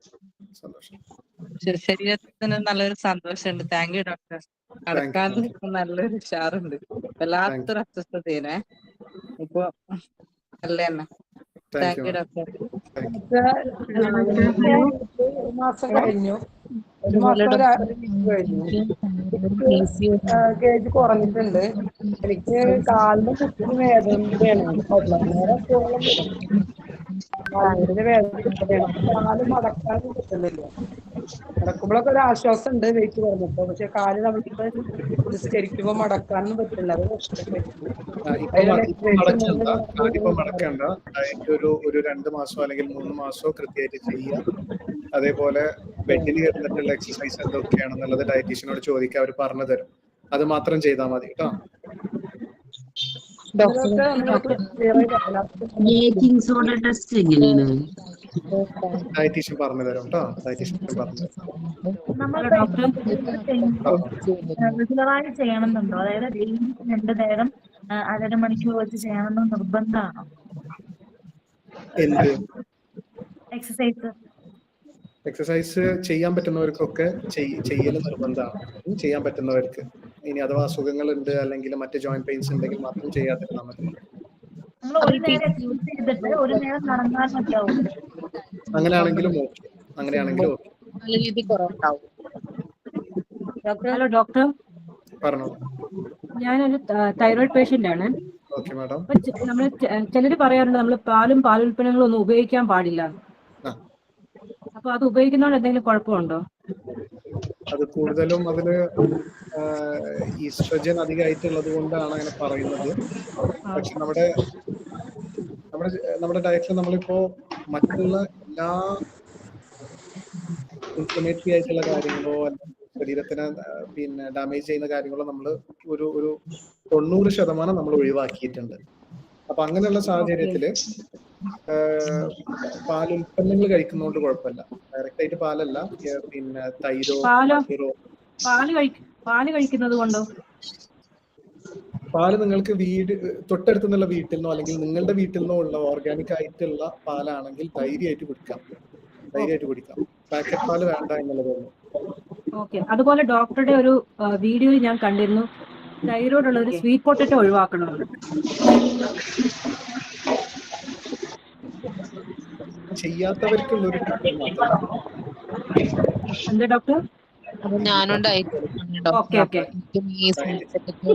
ശരീരത്തിന് നല്ലൊരു സന്തോഷമുണ്ട്. Thank you doctor. നടക്കാതെ നല്ലൊരു ഉഷാറുണ്ട്. വല്ലാത്തൊരു അസ്വസ്ഥതേനെ. ഇപ്പൊ നല്ല തന്നെ. Thank you doctor. മാസം കഴിഞ്ഞു. ഒരു മാസം കഴിഞ്ഞു. കേജ് കുറഞ്ഞിട്ടുണ്ട്. എനിക്ക് കാലിന് കുത്തി വേദനയാണ്. കാലിന് വേദനയാണ്. കാല് മടക്കാനും പറ്റുന്നില്ല. മടക്കുമ്പോഴൊക്കെ ഒരു ആശ്വാസം ഉണ്ട് വെയിറ്റ് കുറഞ്ഞപ്പോ. പക്ഷെ കാല് നമ്മളിപ്പോ നിസ്കരിക്കുമ്പോ മടക്കാനൊന്നും പറ്റില്ല. അത് മടക്കണ്ട. ഡയറ്റ് ഒരു 2 മാസമോ അല്ലെങ്കിൽ 3 മാസമോ കൃത്യമായിട്ട് ചെയ്യുക. അതേപോലെ ബെഡിൽ കിടന്നിട്ടുള്ള എക്സസൈസ് എന്തൊക്കെയാണെന്നുള്ളത് ഡയറ്റീഷ്യനോട് ചോദിക്കുക. അവർ പറഞ്ഞു തരും. അത് മാത്രം ചെയ്താൽ മതി കേട്ടോ. ബേക്കിംഗ് സോഡ ടെസ്റ്റ് എങ്ങനെയാണ്? ഡയറ്റീഷ്യൻ പറഞ്ഞു തരും കേട്ടോ. ഡയറ്റീഷ്യൻ പറഞ്ഞു തരും. റെഗുലറായി ചെയ്യണമെന്നുണ്ടോ? അതായത് ഡെയിലി 2 നേരം 1.5 മണിക്കൂർ വെച്ച് ചെയ്യണമെന്ന് നിർബന്ധമാണോ? എന്ത് എക്സസൈസ് ചെയ്യാൻ പറ്റുന്നവർക്കൊക്കെ ചെയ്യൽ നിർബന്ധമാണ്. ചെയ്യാൻ പറ്റുന്നവർക്ക്. ഇനി അഥവാ അസുഖങ്ങളുണ്ട് അല്ലെങ്കിൽ മറ്റ് ജോയിന്റ് പെയിൻസ് ഉണ്ടെങ്കിൽ മാത്രം ചെയ്യാതിരുന്നാൽ മതി. അങ്ങനെയാണെങ്കിലും ഓക്കെ. Hello doctor. പറഞ്ഞോ. ഞാനൊരു തൈറോയിഡ് പേഷ്യന്റ് ആണ്. Okay madam. നമ്മൾ ചിലർ പറയാറുണ്ട് നമ്മൾ പാലും പാലുൽപ്പന്നങ്ങളും ഒന്നും ഉപയോഗിക്കാൻ പാടില്ല. അപ്പൊ അത് ഉപയോഗിക്കുന്നതുകൊണ്ട് എന്തെങ്കിലും കുഴപ്പമുണ്ടോ? അത് കൂടുതലും അതില് ഈസ്ട്രജൻ അധികമായിട്ടുള്ളത് കൊണ്ടാണ് അങ്ങനെ പറയുന്നത്. പക്ഷെ നമ്മുടെ ഡയറ്റിൽ നമ്മളിപ്പോ മറ്റുള്ള എല്ലാ ഇൻഫ്ലമേറ്ററി ആയിട്ടുള്ള കാര്യങ്ങളോ ശരീരത്തിന് ഡാമേജ് ചെയ്യുന്ന കാര്യങ്ങളോ നമ്മൾ ഒരു 90% നമ്മൾ ഒഴിവാക്കിയിട്ടുണ്ട്. അപ്പൊ അങ്ങനെയുള്ള സാഹചര്യത്തില് പാലുൽപ്പന്നങ്ങൾ കഴിക്കുന്നതുകൊണ്ട് കുഴപ്പമില്ല. ഡയറക്റ്റ് ആയിട്ട് പാലല്ല, തൈരോ പാല് കഴിക്കുന്നത് കൊണ്ടോ? പാല് നിങ്ങൾക്ക് തൊട്ടടുത്ത് നിന്നുള്ള വീട്ടിൽ നിന്നോ അല്ലെങ്കിൽ നിങ്ങളുടെ വീട്ടിൽ നിന്നോ ഉള്ള ഓർഗാനിക് ആയിട്ടുള്ള പാലാണെങ്കിൽ ധൈര്യമായിട്ട് കുടിക്കാം. പാക്കറ്റ് പാല് വേണ്ട എന്നുള്ളതാണ്. ഓക്കെ. അതുപോലെ ഡോക്ടറുടെ ഒരു വീഡിയോയിൽ ഞാൻ കണ്ടിരുന്നു തൈറോയ്ഡ് ഉള്ളവർ സ്വീറ്റ് പൊട്ടറ്റോ ഒഴിവാക്കണമെന്ന്. ചെയ്യാത്തവർക്കുള്ളൊരു എന്താ ഡോക്ടർ? Okay okay.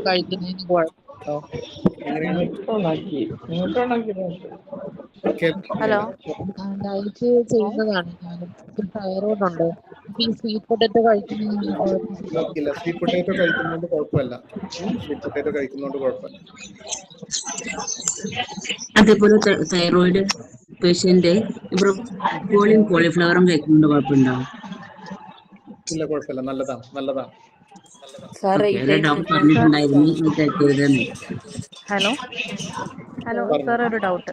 കഴിക്കുന്നതിന് കുഴപ്പമുണ്ടോ? ഹലോ, ഡയറ്റ് ചെയ്യുന്നതാണ്. തൈറോയ്ഡ് ഉണ്ട്. ഈ സ്വീറ്റ് പൊട്ടറ്റോ കഴിക്കുന്നതിന് ഇല്ല, സ്വീറ്റ് പൊട്ടറ്റോ കഴിക്കുന്നതുകൊണ്ട് കുഴപ്പമില്ല. അതേപോലെ തൈറോയിഡ് പേഷ്യന്റ് ബ്രോക്കോളിയും കോളിഫ്ലവറും കഴിക്കുന്നുണ്ട് കുഴപ്പമുണ്ടോ? ഇല്ല, കുഴപ്പമില്ല. നല്ലതാണ്. ഡോക്ടർ പറഞ്ഞിട്ടുണ്ടായിരുന്നു കഴിക്കരുതെന്ന്. ഹലോ സാർ, ഒരു ഡൗട്ട്.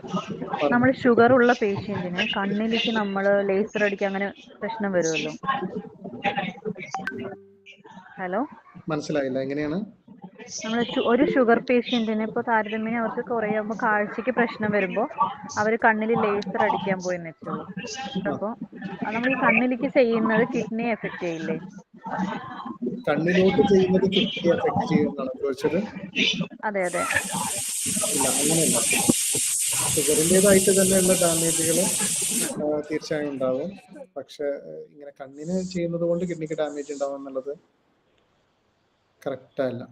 നമ്മൾ ഷുഗർ ഉള്ള പേഷ്യന്റിന് കണ്ണിലേക്ക് നമ്മൾ ലേസർ അടിക്കുക അങ്ങനെ പ്രശ്നം വരുമല്ലോ? ഹലോ, മനസ്സിലായില്ല. എങ്ങനെയാണ്? നമ്മൾ ഒരു ഷുഗർ പേഷ്യന്റിന് ഇപ്പോൾ താരതമ്യേന അവർക്ക് കുറയുമ്പോൾ കാഴ്ചക്ക് പ്രശ്നം വരുമ്പോൾ അവർ കണ്ണിൽ ലേസർ അടിക്കാൻ പോയെന്ന് വെച്ചോളൂ. അപ്പോൾ നമ്മൾ ഈ കണ്ണിലേക്ക് ചെയ്യുന്നത് കിഡ്നിയെ എഫക്ട് ചെയ്യില്ലേ? കണ്ണിലോട്ട് ചെയ്യുന്നത് കിഡ്നി എഫക്ട് ചെയ്യുമെന്നാണ് ചോദിച്ചത്? അതെ. ഇല്ല, അങ്ങനെയല്ല. ഷുഗറിൻ്റെതായിട്ട് തന്നെയുള്ള ഡാമേജുകൾ തീർച്ചയായും ഉണ്ടാവും. പക്ഷെ ഇങ്ങനെ കണ്ണിന് ചെയ്യുന്നത് കൊണ്ട് കിഡ്നിക്ക് ഡാമേജ് ഉണ്ടാവും എന്നുള്ളത് കറക്റ്റ് അല്ല.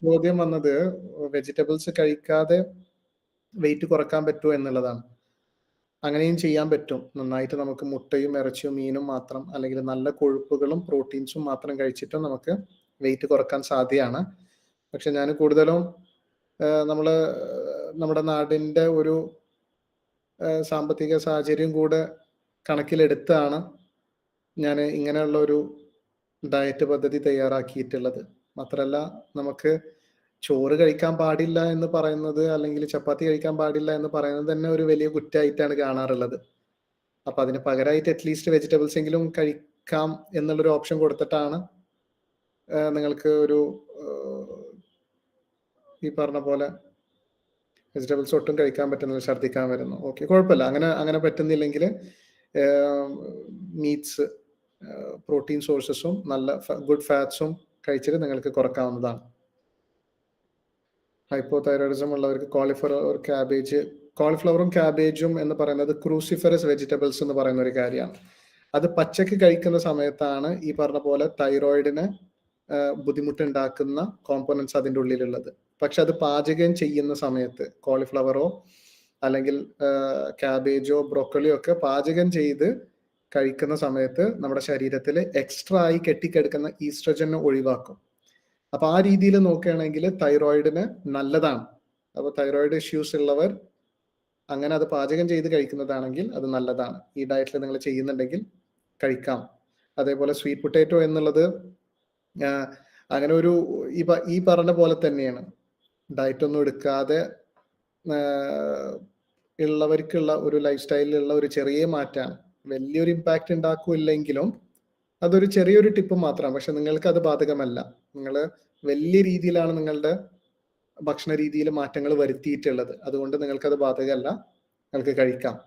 ചോദ്യം വന്നത് വെജിറ്റബിൾസ് കഴിക്കാതെ വെയിറ്റ് കുറക്കാൻ പറ്റുമോ എന്നുള്ളതാണ്. അങ്ങനെയും ചെയ്യാൻ പറ്റും. നന്നായിട്ട് നമുക്ക് മുട്ടയും ഇറച്ചിയും മീനും മാത്രം, അല്ലെങ്കിൽ നല്ല കൊഴുപ്പുകളും പ്രോട്ടീൻസും മാത്രം കഴിച്ചിട്ട് നമുക്ക് വെയിറ്റ് കുറക്കാൻ സാധ്യമാണ്. പക്ഷെ ഞാൻ കൂടുതലും നമ്മുടെ നാടിൻ്റെ ഒരു സാമ്പത്തിക സാഹചര്യം കൂടെ കണക്കിലെടുത്താണ് ഞാൻ ഇങ്ങനെയുള്ള ഒരു ഡയറ്റ് പദ്ധതി തയ്യാറാക്കിയിട്ടുള്ളത്. മാത്രമല്ല, നമുക്ക് ചോറ് കഴിക്കാൻ പാടില്ല എന്ന് പറയുന്നത്, അല്ലെങ്കിൽ ചപ്പാത്തി കഴിക്കാൻ പാടില്ല എന്ന് പറയുന്നത് തന്നെ ഒരു വലിയ കുറ്റമായിട്ടാണ് കാണാറുള്ളത്. അപ്പൊ അതിന് പകരമായിട്ട് അറ്റ്ലീസ്റ്റ് വെജിറ്റബിൾസ് എങ്കിലും കഴിക്കാം എന്നുള്ളൊരു ഓപ്ഷൻ കൊടുത്തിട്ടാണ് നിങ്ങൾക്ക് ഒരു ഈ പറഞ്ഞ പോലെ വെജിറ്റബിൾസ് ഒട്ടും കഴിക്കാൻ പറ്റുന്നില്ല, ഛർദ്ദിക്കാൻ വരുന്നു. ഓക്കെ, കുഴപ്പമില്ല. അങ്ങനെ പറ്റുന്നില്ലെങ്കിൽ മീറ്റ്സ്, പ്രോട്ടീൻ സോഴ്സസും നല്ല ഗുഡ് ഫാറ്റ്സും കഴിച്ചിട്ട് നിങ്ങൾക്ക് കുറക്കാവുന്നതാണ്. ഹൈപ്പോതൈറോയിഡിസം ഉള്ളവർക്ക് കോളിഫ്ലവറും ക്യാബേജും എന്ന് പറയുന്നത് ക്രൂസിഫറസ് വെജിറ്റബിൾസ് എന്ന് പറയുന്ന ഒരു കാര്യമാണ്. അത് പച്ചക്ക് കഴിക്കുന്ന സമയത്താണ് ഈ പറഞ്ഞ പോലെ തൈറോയിഡിന് ബുദ്ധിമുട്ടുണ്ടാക്കുന്ന കോമ്പോണൻസ് അതിൻ്റെ ഉള്ളിലുള്ളത്. പക്ഷെ അത് പാചകം ചെയ്യുന്ന സമയത്ത് കോളിഫ്ലവറോ അല്ലെങ്കിൽ ക്യാബേജോ ബ്രോക്കലിയോ ഒക്കെ പാചകം ചെയ്ത് കഴിക്കുന്ന സമയത്ത് നമ്മുടെ ശരീരത്തിൽ എക്സ്ട്രാ ആയി കെട്ടിക്കിടക്കുന്ന ഈസ്ട്രജനെ ഒഴിവാക്കും. അപ്പൊ ആ രീതിയിൽ നോക്കുകയാണെങ്കിൽ തൈറോയിഡിന് നല്ലതാണ്. അപ്പൊ തൈറോയിഡ് ഇഷ്യൂസ് ഉള്ളവർ അങ്ങനെ അത് പാചകം ചെയ്ത് കഴിക്കുന്നതാണെങ്കിൽ അത് നല്ലതാണ്. ഈ ഡയറ്റിൽ നിങ്ങൾ ചെയ്യുന്നുണ്ടെങ്കിൽ കഴിക്കാം. അതേപോലെ സ്വീറ്റ് പൊട്ടാറ്റോ എന്നുള്ളത് അങ്ങനെ ഒരു ഈ പറഞ്ഞ പോലെ തന്നെയാണ്. ഡയറ്റ് ഒന്നും എടുക്കാതെ ഉള്ളവർക്കുള്ള ഒരു ലൈഫ് സ്റ്റൈലിലുള്ള ഒരു ചെറിയ മാറ്റമാണ്. വലിയൊരു ഇമ്പാക്റ്റ് ഉണ്ടാക്കില്ലെങ്കിലും അതൊരു ചെറിയൊരു ടിപ്പ് മാത്രമാണ്. പക്ഷെ നിങ്ങൾക്ക് അത് ബാധകമല്ല. നിങ്ങൾ വലിയ രീതിയിലാണ് നിങ്ങളുടെ ഭക്ഷണ രീതിയിൽ മാറ്റങ്ങൾ വരുത്തിയിട്ടുള്ളത്. അതുകൊണ്ട് നിങ്ങൾക്കത് ബാധകമല്ല, നിങ്ങൾക്ക് കഴിക്കാം.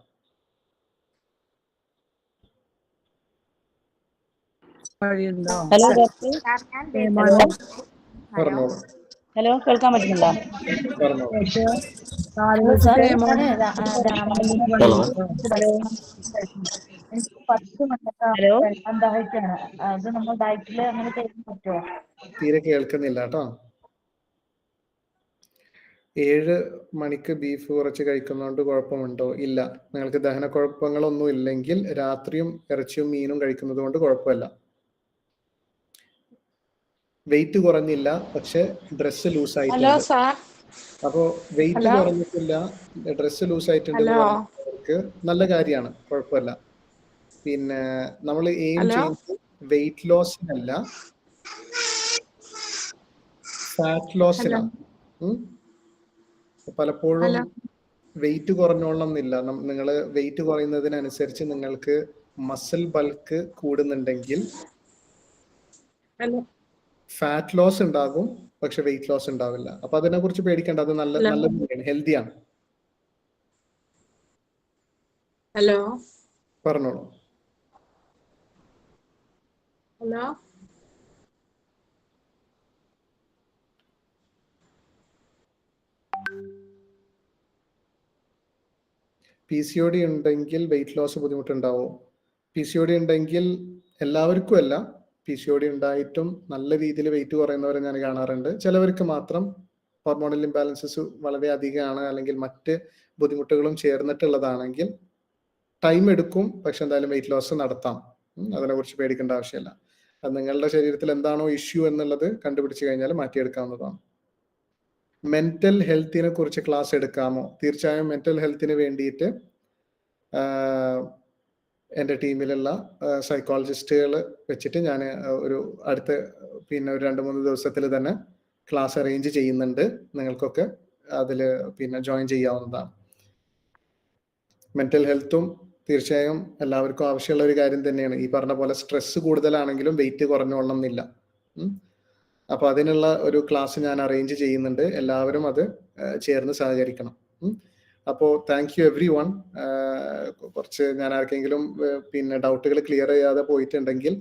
Hello doctor. പറഞ്ഞോളൂ. ഹലോ, കേൾക്കാൻ പറ്റുന്നുണ്ടോ? ഹലോ, അത് നമ്മൾ ഡയറ്റിൽ അങ്ങനെ ചെയ്യാൻ പറ്റുമോ? തീരെ കേൾക്കുന്നില്ല കേട്ടോ. 7 മണിക്ക് ബീഫ് കുറച്ച് കഴിക്കുന്നതുകൊണ്ട് കുഴപ്പമുണ്ടോ? ഇല്ല. നിങ്ങൾക്ക് ദഹനക്കുഴപ്പങ്ങളൊന്നും ഇല്ലെങ്കിൽ രാത്രിയും ഇറച്ചിയും മീനും കഴിക്കുന്നത് കൊണ്ട് കുഴപ്പമില്ല. വെയിറ്റ് കുറഞ്ഞില്ല, പക്ഷെ ഡ്രസ്സ് ലൂസ് ആയിട്ടുണ്ട്. അപ്പോ വെയിറ്റ് കുറഞ്ഞിട്ടില്ല, ഡ്രസ്സ് ലൂസ് ആയിട്ടുണ്ടെങ്കിൽ നല്ല കാര്യമാണ്, കുഴപ്പമില്ല. പിന്നെ നമ്മൾ എയിം ചെയ്യുന്നത് വെയിറ്റ് ലോസിനല്ല, ഫാറ്റ് ലോസിനാണ്. പലപ്പോഴും വെയിറ്റ് കുറഞ്ഞോളണം എന്നില്ല. നിങ്ങൾ വെയിറ്റ് കുറയുന്നതിനനുസരിച്ച് നിങ്ങൾക്ക് മസിൽ ബൾക്ക് കൂടുന്നുണ്ടെങ്കിൽ ഫാറ്റ് ലോസ് ഉണ്ടാകും, പക്ഷെ വെയിറ്റ് ലോസ് ഉണ്ടാവില്ല. അപ്പൊ അതിനെ കുറിച്ച് പേടിക്കേണ്ട. അത് നല്ല ഹെൽത്തിയാണ്. ഹലോ, പറഞ്ഞോളൂ. ഹലോ, PCOD ഉണ്ടെങ്കിൽ വെയിറ്റ് ലോസ് ബുദ്ധിമുട്ടുണ്ടാവും. PCOD ഉണ്ടെങ്കിൽ എല്ലാവർക്കും അല്ല, PCOD ഉണ്ടായിട്ടും നല്ല രീതിയിൽ വെയിറ്റ് കുറയുന്നവരെ ഞാൻ കാണാറുണ്ട്. ചിലവർക്ക് മാത്രം ഹോർമോണൽ ഇംബാലൻസസ് വളരെ അധികമാണ്, അല്ലെങ്കിൽ മറ്റ് ബുദ്ധിമുട്ടുകളും ചേർന്നിട്ടുള്ളതാണെങ്കിൽ ടൈം എടുക്കും, പക്ഷെ എന്തായാലും വെയിറ്റ് ലോസ് നടത്താം. അതിനെക്കുറിച്ച് പേടിക്കേണ്ട ആവശ്യമില്ല. അത് നിങ്ങളുടെ ശരീരത്തിൽ എന്താണോ ഇഷ്യൂ എന്നുള്ളത് കണ്ടുപിടിച്ച് കഴിഞ്ഞാൽ മാറ്റിയെടുക്കാവുന്നതാണ്. മെന്റൽ ഹെൽത്തിനെ കുറിച്ച് ക്ലാസ് എടുക്കാമോ? തീർച്ചയായും. മെന്റൽ ഹെൽത്തിന് വേണ്ടിയിട്ട് എൻ്റെ ടീമിലുള്ള സൈക്കോളജിസ്റ്റുകൾ വെച്ചിട്ട് ഞാൻ ഒരു അടുത്ത ഒരു 2-3 ദിവസത്തിൽ തന്നെ ക്ലാസ് അറേഞ്ച് ചെയ്യുന്നുണ്ട്. നിങ്ങൾക്കൊക്കെ അതിൽ ജോയിൻ ചെയ്യാവുന്നതാണ്. മെന്റൽ ഹെൽത്തും തീർച്ചയായും എല്ലാവർക്കും ആവശ്യമുള്ള ഒരു കാര്യം തന്നെയാണ്. ഈ പറഞ്ഞ പോലെ സ്ട്രെസ് കൂടുതലാണെങ്കിലും വെയിറ്റ് കുറഞ്ഞോളണം എന്നില്ല. അപ്പൊ അതിനുള്ള ഒരു ക്ലാസ് ഞാൻ അറേഞ്ച് ചെയ്യുന്നുണ്ട്. എല്ലാവരും അത് ചേർന്ന് സഹകരിക്കണം. അപ്പോൾ താങ്ക് യു എവ്രി വൺ. കുറച്ച് ഞാൻ ആർക്കെങ്കിലും ഡൗട്ടുകൾ ക്ലിയർ ചെയ്യാതെ പോയിട്ടുണ്ടെങ്കിൽ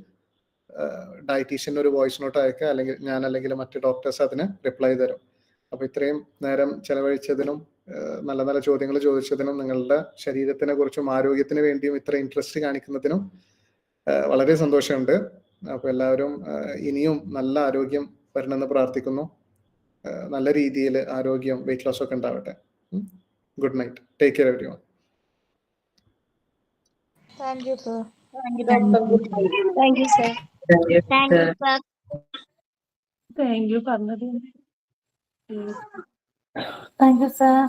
ഡയറ്റീഷ്യൻ ഒരു വോയിസ് നോട്ട് അയക്കുക, അല്ലെങ്കിൽ മറ്റ് ഡോക്ടേഴ്സ് അതിന് റിപ്ലൈ തരും. അപ്പൊ ഇത്രയും നേരം ചെലവഴിച്ചതിനും നല്ല നല്ല ചോദ്യങ്ങൾ ചോദിച്ചതിനും നിങ്ങളുടെ ശരീരത്തിനെ കുറിച്ചും ആരോഗ്യത്തിന് വേണ്ടിയും ഇത്ര ഇൻട്രസ്റ്റ് കാണിക്കുന്നതിനും വളരെ സന്തോഷമുണ്ട്. അപ്പൊ എല്ലാവരും ഇനിയും നല്ല ആരോഗ്യം വരണമെന്ന് പ്രാർത്ഥിക്കുന്നു. നല്ല രീതിയിൽ ആരോഗ്യം, വെയിറ്റ് ലോസ് ഒക്കെ ഉണ്ടാവട്ടെ. Good night. Take care everyone. Thank you sir. Thank you doctor. Good night. Thank you sir. Thank you sir. Thank you പറഞ്ഞത്. Thank you sir.